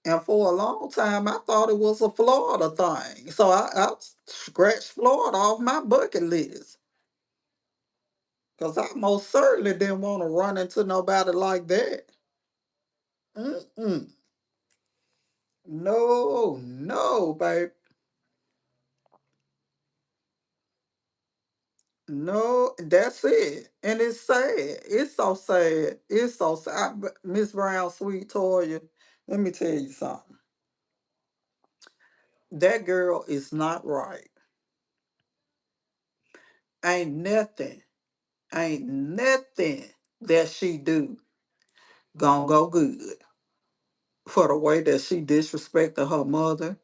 And for a long time, I thought it was a Florida thing. So I scratched Florida off my bucket list. Because I most certainly didn't want to run into nobody like that. Mm-mm. No, no, babe. No, that's it. And it's sad. It's so sad. It's so sad. Miss Brown, sweet Toya, let me tell you something. That girl is not right. Ain't nothing, ain't nothing that she do gonna go good for the way that she disrespected her mother,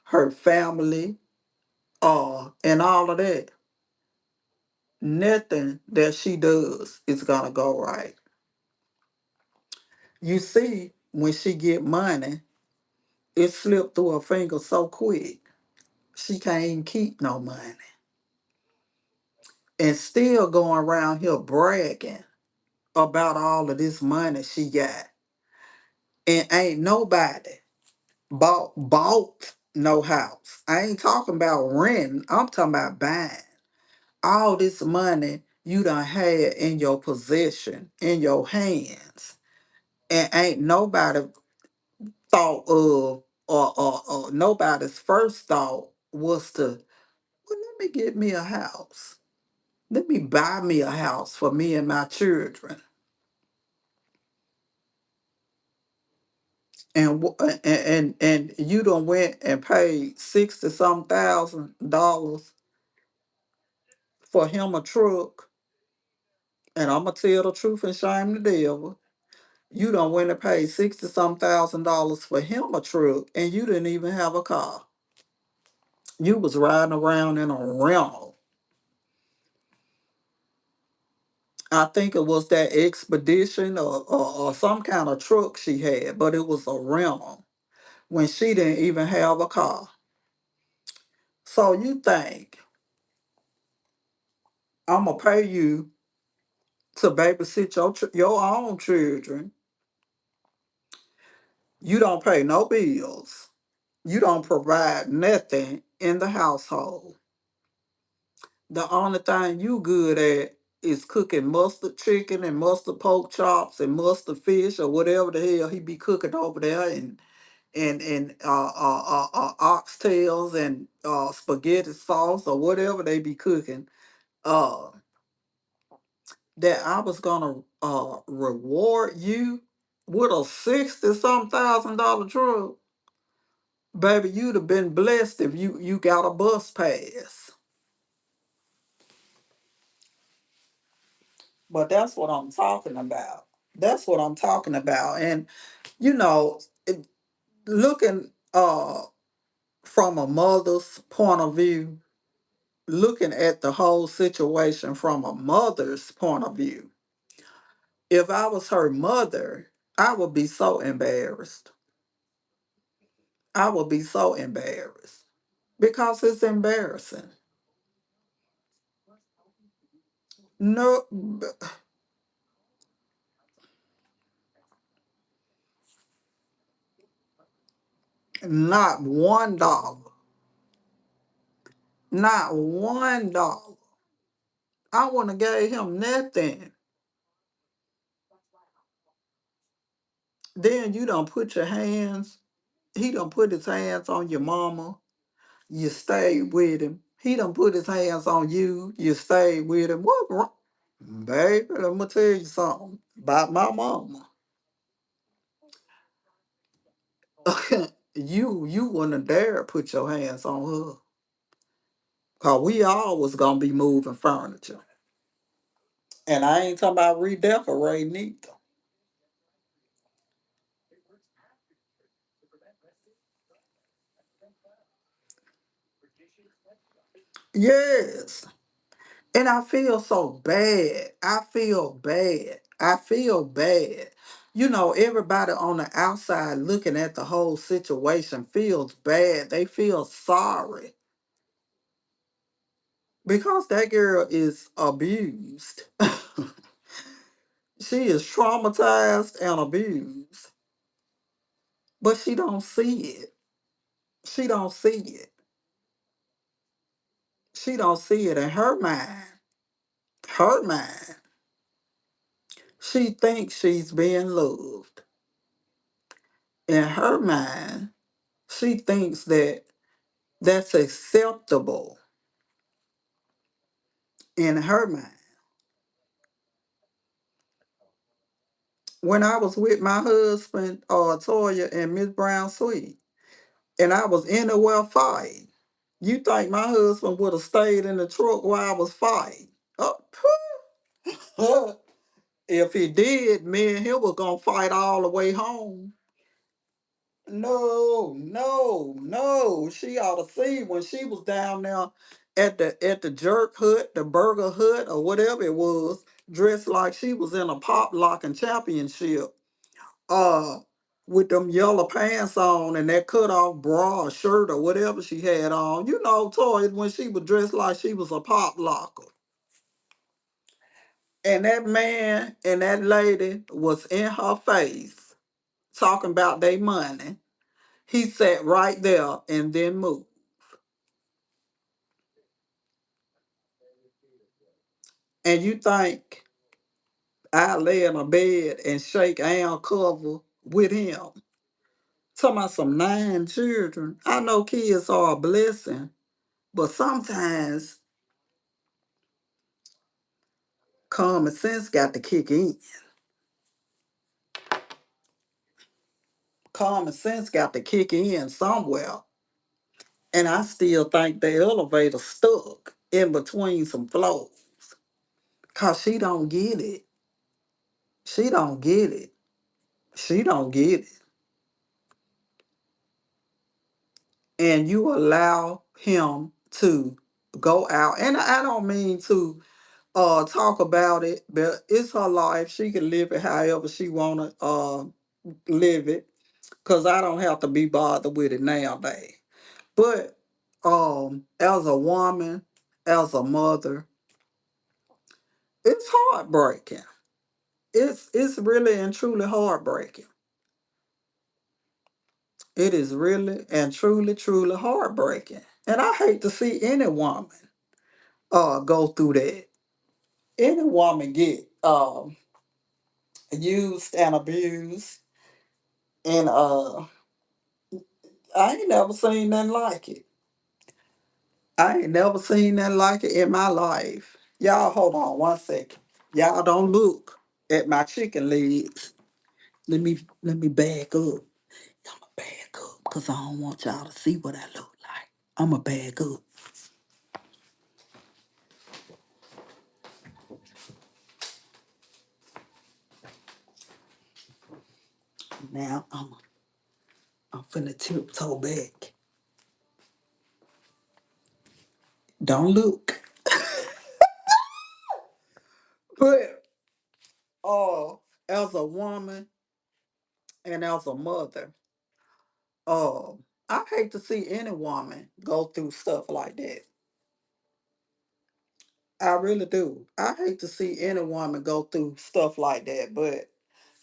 her family, and all of that. Nothing that she does is gonna go right. You see, when she get money, it slipped through her fingers so quick. She can't even keep no money. And still going around here bragging about all of this money she got. And ain't nobody bought no house. I ain't talking about renting. I'm talking about buying. All this money you done had in your possession, in your hands. And ain't nobody thought of, or nobody's first thought was to, well, let me get me a house. Let me buy me a house for me and my children. And you done went and paid 60 some $1,000 for him a truck. And I'm gonna tell the truth and shame the devil. You done went and paid 60 some $1,000 for him a truck, and you didn't even have a car. You was riding around in a rental. I think it was that expedition, or some kind of truck she had, but it was a rental when she didn't even have a car. So you think I'm gonna pay you to babysit your own children? You don't pay no bills. You don't provide nothing in the household. The only thing you good at is cooking mustard chicken and mustard pork chops and mustard fish or whatever the hell he be cooking over there, and oxtails and spaghetti sauce or whatever they be cooking. Uh, that I was gonna reward you with a 60 some $1,000 truck. Baby, you'd have been blessed if you got a bus pass. But that's what I'm talking about. That's what I'm talking about. And you know, it- looking from a mother's point of view, looking at the whole situation from a mother's point of view, if I was her mother, I would be so embarrassed. I would be so embarrassed because it's embarrassing. No, not $1. Not $1. I wouldn't have gave him nothing. Then you don't put your hands, he don't put his hands on your mama, you stay with him. He don't put his hands on you, you stay with him. What wrong? Baby, let me tell you something about my mama. You wouldn't dare put your hands on her. Cause we all was gonna be moving furniture. And I ain't talking about redecorating either. Yes. And I feel so bad. I feel bad. I feel bad. You know, everybody on the outside looking at the whole situation feels bad. They feel sorry because that girl is abused. She is traumatized and abused, but she don't see it. She don't see it. She don't see it in her mind. Her mind. She thinks she's being loved. In her mind, she thinks that that's acceptable in her mind. When I was with my husband, Toya and Miss Brown Sweet, and I was in the well fighting, you think my husband would have stayed in the truck while I was fighting? Oh, if he did, me and him was gonna fight all the way home. No, no, no. She ought to see when she was down there at the jerk hut, the burger hut, or whatever it was, dressed like she was in a pop locking championship. Uh with them yellow pants on and that cut off bra or shirt or whatever she had on. You know, toys when she was dressed like she was a pop locker. And that man and that lady was in her face talking about their money. He sat right there and then moved. And you think I lay in a bed and shake Al cover with him? Talking about some 9 children. I know kids are a blessing, but sometimes common sense got to kick in. Common sense got to kick in somewhere. And I still think the elevator stuck in between some floors. Cause she don't get it. She don't get it. She don't get it. And you allow him to go out. And I don't mean to talk about it, but it's her life. She can live it however she wanna live it. Cause I don't have to be bothered with it nowadays. But as a woman, as a mother, it's heartbreaking. It's really and truly heartbreaking. It is really and truly, truly heartbreaking. And I hate to see any woman go through that. Any woman get used and abused, and I ain't never seen nothing like it. I ain't never seen nothing like it in my life. Y'all hold on 1 second. Y'all don't look at my chicken legs. Let me back up. I'ma back up because I don't want y'all to see what I look like. I'ma back up. Now I'm finna tiptoe back. Don't look. But uh as a woman and as a mother, uh I hate to see any woman go through stuff like that. I really do. I hate to see any woman go through stuff like that, but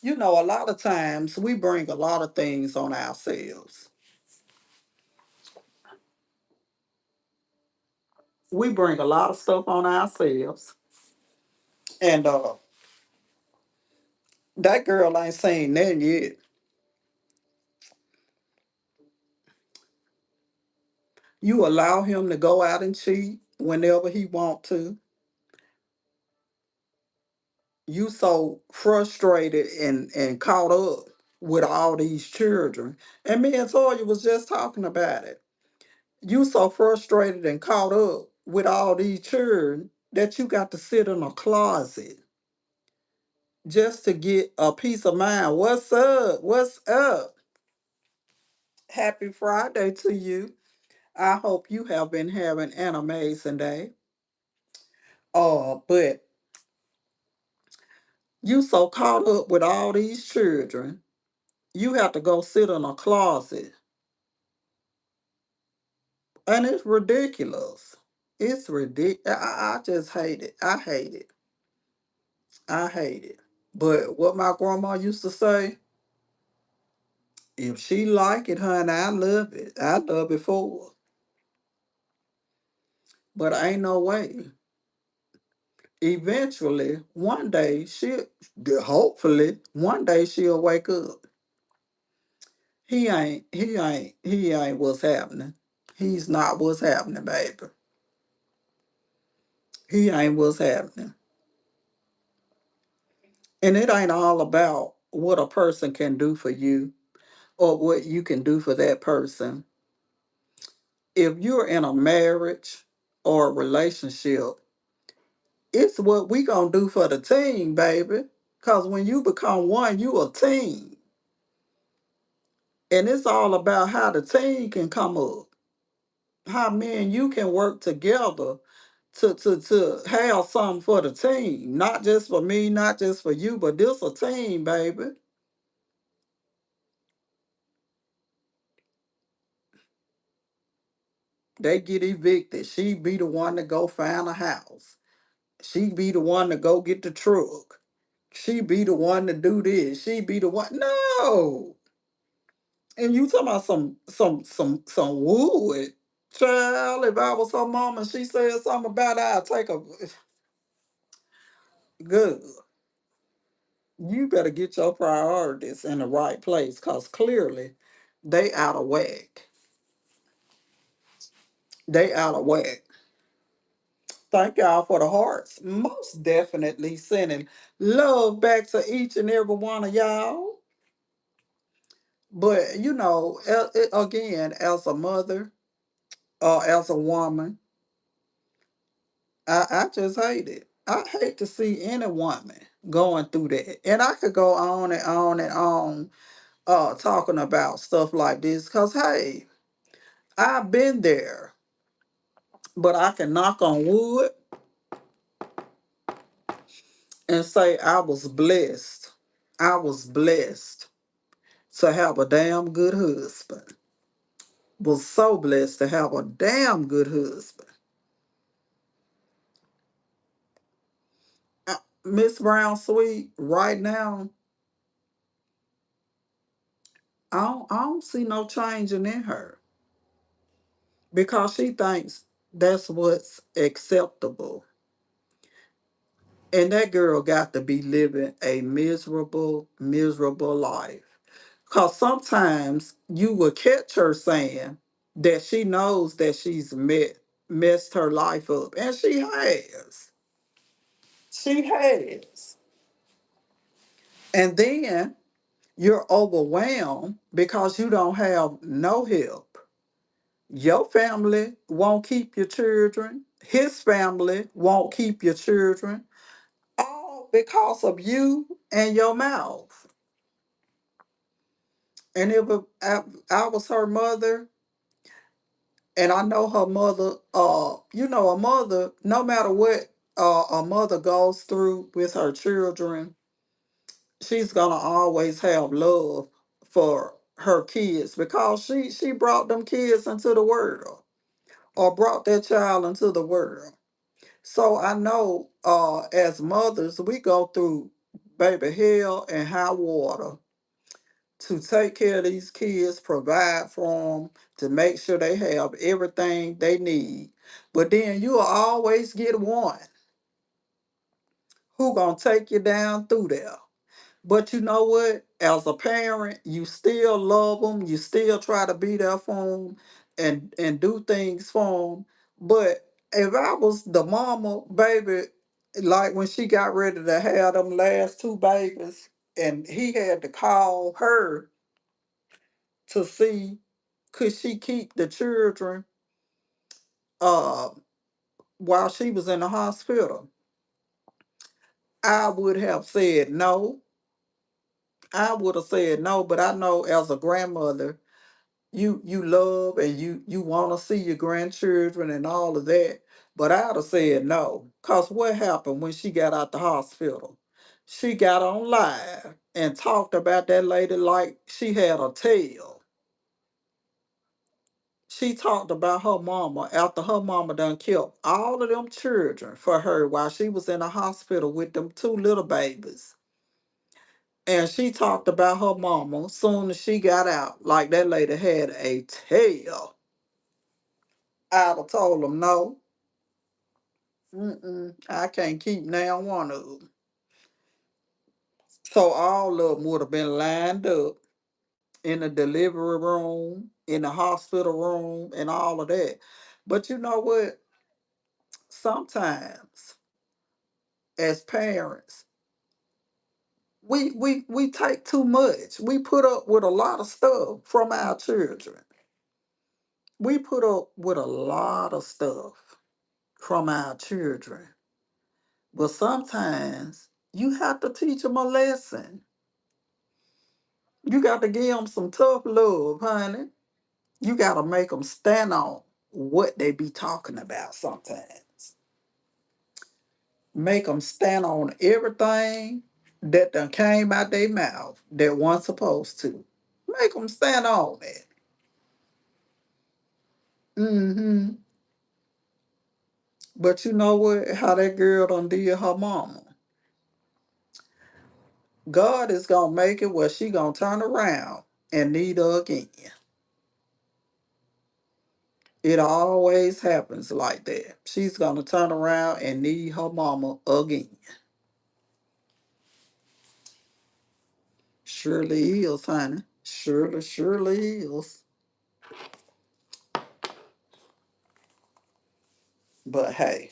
a lot of times we bring a lot of things on ourselves. We bring a lot of stuff on ourselves, and that girl ain't saying nothing yet. You allow him to go out and cheat whenever he want to. You so frustrated and caught up with all these children. And me and Toya was just talking about it. You so frustrated and caught up with all these children that you got to sit in a closet just to get a peace of mind. What's up? What's up? Happy Friday to you. I hope you have been having an amazing day. But you so caught up with all these children, you have to go sit in a closet. And it's ridiculous. It's ridiculous. I just hate it. I hate it. I hate it. But what my grandma used to say, if she like it, honey, I love it. I love it for her. But ain't no way. Eventually, one day hopefully, one day she'll wake up. He ain't what's happening. He's not what's happening, baby. He ain't what's happening. And it ain't all about what a person can do for you or what you can do for that person. If you're in a marriage or a relationship, it's what we gonna do for the team, baby. Cause when you become one, you a team. And it's all about how the team can come up. How me and you can work together to have something for the team. Not just for me, not just for you, but this a team, baby. They get evicted. She be the one to go find a house. She be the one to go get the truck. She be the one to do this. She be the one. No. And you talking about some wood. Child, if I was her mom and she said something about it, I'd take a good. You better get your priorities in the right place because clearly they out of whack. They out of whack. Thank y'all for the hearts. Most definitely sending love back to each and every one of y'all. But again, as a mother or as a woman, I just hate it. I hate to see any woman going through that. And I could go on and on and on talking about stuff like this because, hey, I've been there. But I can knock on wood and say I was blessed. I was blessed to have a damn good husband. Was so blessed to have a damn good husband. Miss Brown Sweet, right now, I don't see no changing in her because she thinks that's what's acceptable. And that girl got to be living a miserable, miserable life. Because sometimes you will catch her saying that she knows that she's messed her life up. And she has. She has. And then you're overwhelmed because you don't have no help. Your family won't keep your children. His family won't keep your children. All because of you and your mouth. And I was her mother, and I know her mother, a mother, no matter what a mother goes through with her children, she's gonna always have love for her kids because she brought them kids into the world or brought that child into the world. So I know as mothers, we go through baby hell and high water to take care of these kids, provide for them, to make sure they have everything they need. But then you'll always get one who gonna take you down through there. But you know what? As a parent, you still love them. You still try to be there for them and do things for them. But if I was the mama, baby, like when she got ready to have them last two babies, and he had to call her to see could she keep the children uh while she was in the hospital, I would have said no. I would have said no, but I know as a grandmother, you love and you want to see your grandchildren and all of that. But I'd have said no. Cause what happened when she got out the hospital? She got on live and talked about that lady like she had a tail. She talked about her mama after her mama done killed all of them children for her while she was in the hospital with them two little babies. And she talked about her mama soon as she got out, like that lady had a tail. I'd have told them no. I can't keep now one of them. So all of them would have been lined up in the delivery room, in the hospital room, and all of that. But you know what? Sometimes as parents, we take too much. We put up with a lot of stuff from our children. We put up with a lot of stuff from our children. But sometimes you have to teach them a lesson. You got to give them some tough love, honey. You got to make them stand on what they be talking about sometimes. Make them stand on everything that done came out their mouth that wasn't supposed to. Make them stand on it. Mm-hmm. But you know what? How that girl done did her mama. God is gonna make it where she gonna turn around and need her again. It always happens like that. She's gonna turn around and need her mama again. Surely is, honey. Surely is. But hey,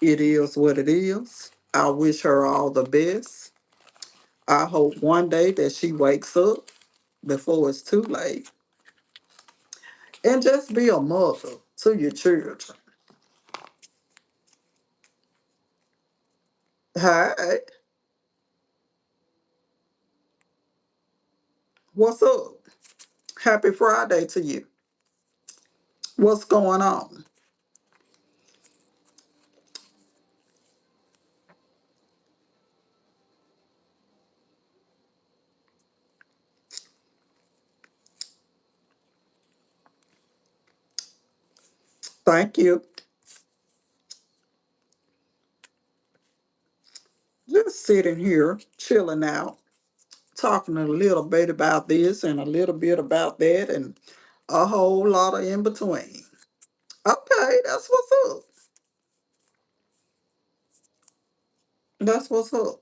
it is what it is. I wish her all the best. I hope one day that she wakes up before it's too late and just be a mother to your children. Hi, what's up? Happy Friday to you. What's going on? Thank you. Just sitting here, chilling out, talking a little bit about this and a little bit about that and a whole lot of in between. Okay, that's what's up. That's what's up.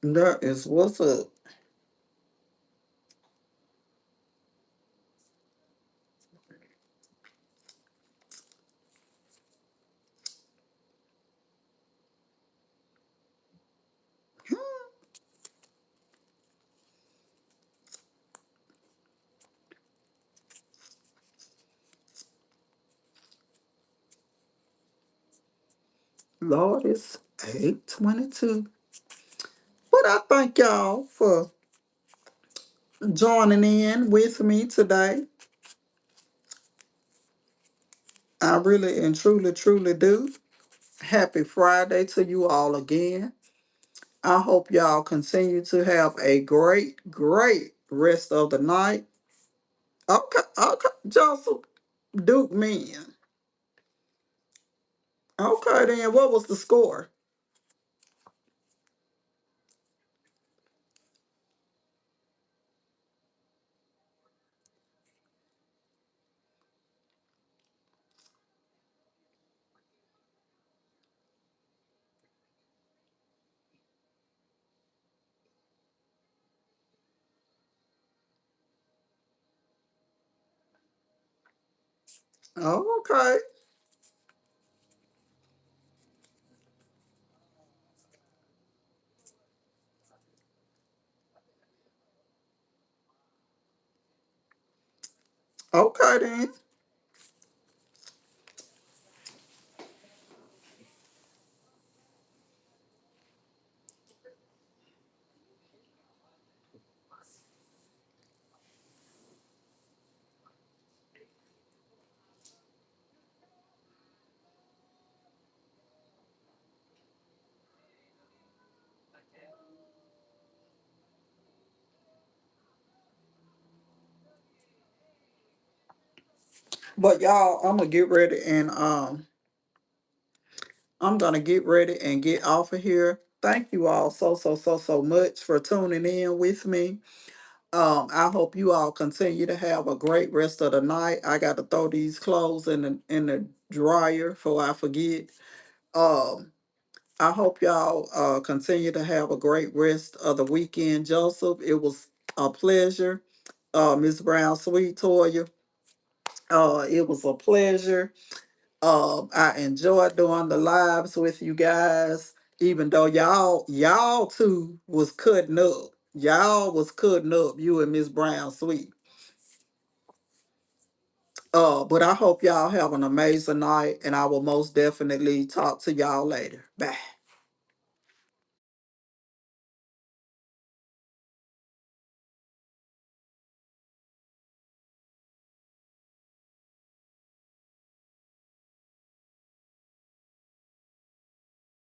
That is what's up. Lord is. 8:22. But I thank y'all for joining in with me today. I really and truly, truly do. Happy Friday to you all again. I hope y'all continue to have a great, great rest of the night. Okay, okay, Joseph, Duke man. Okay, then what was the score? Okay, okay then. But y'all, I'm gonna get ready and get off of here. Thank you all so much for tuning in with me. I hope you all continue to have a great rest of the night. I got to throw these clothes in the dryer before I forget. Um, I hope y'all continue to have a great rest of the weekend, Joseph. It was a pleasure. Miss Brown Sweet Toya. It was a pleasure. I enjoyed doing the lives with you guys, even though y'all two was cutting up. Y'all was cutting up, you and Miss Brown Sweet. But I hope y'all have an amazing night, and I will most definitely talk to y'all later. Bye.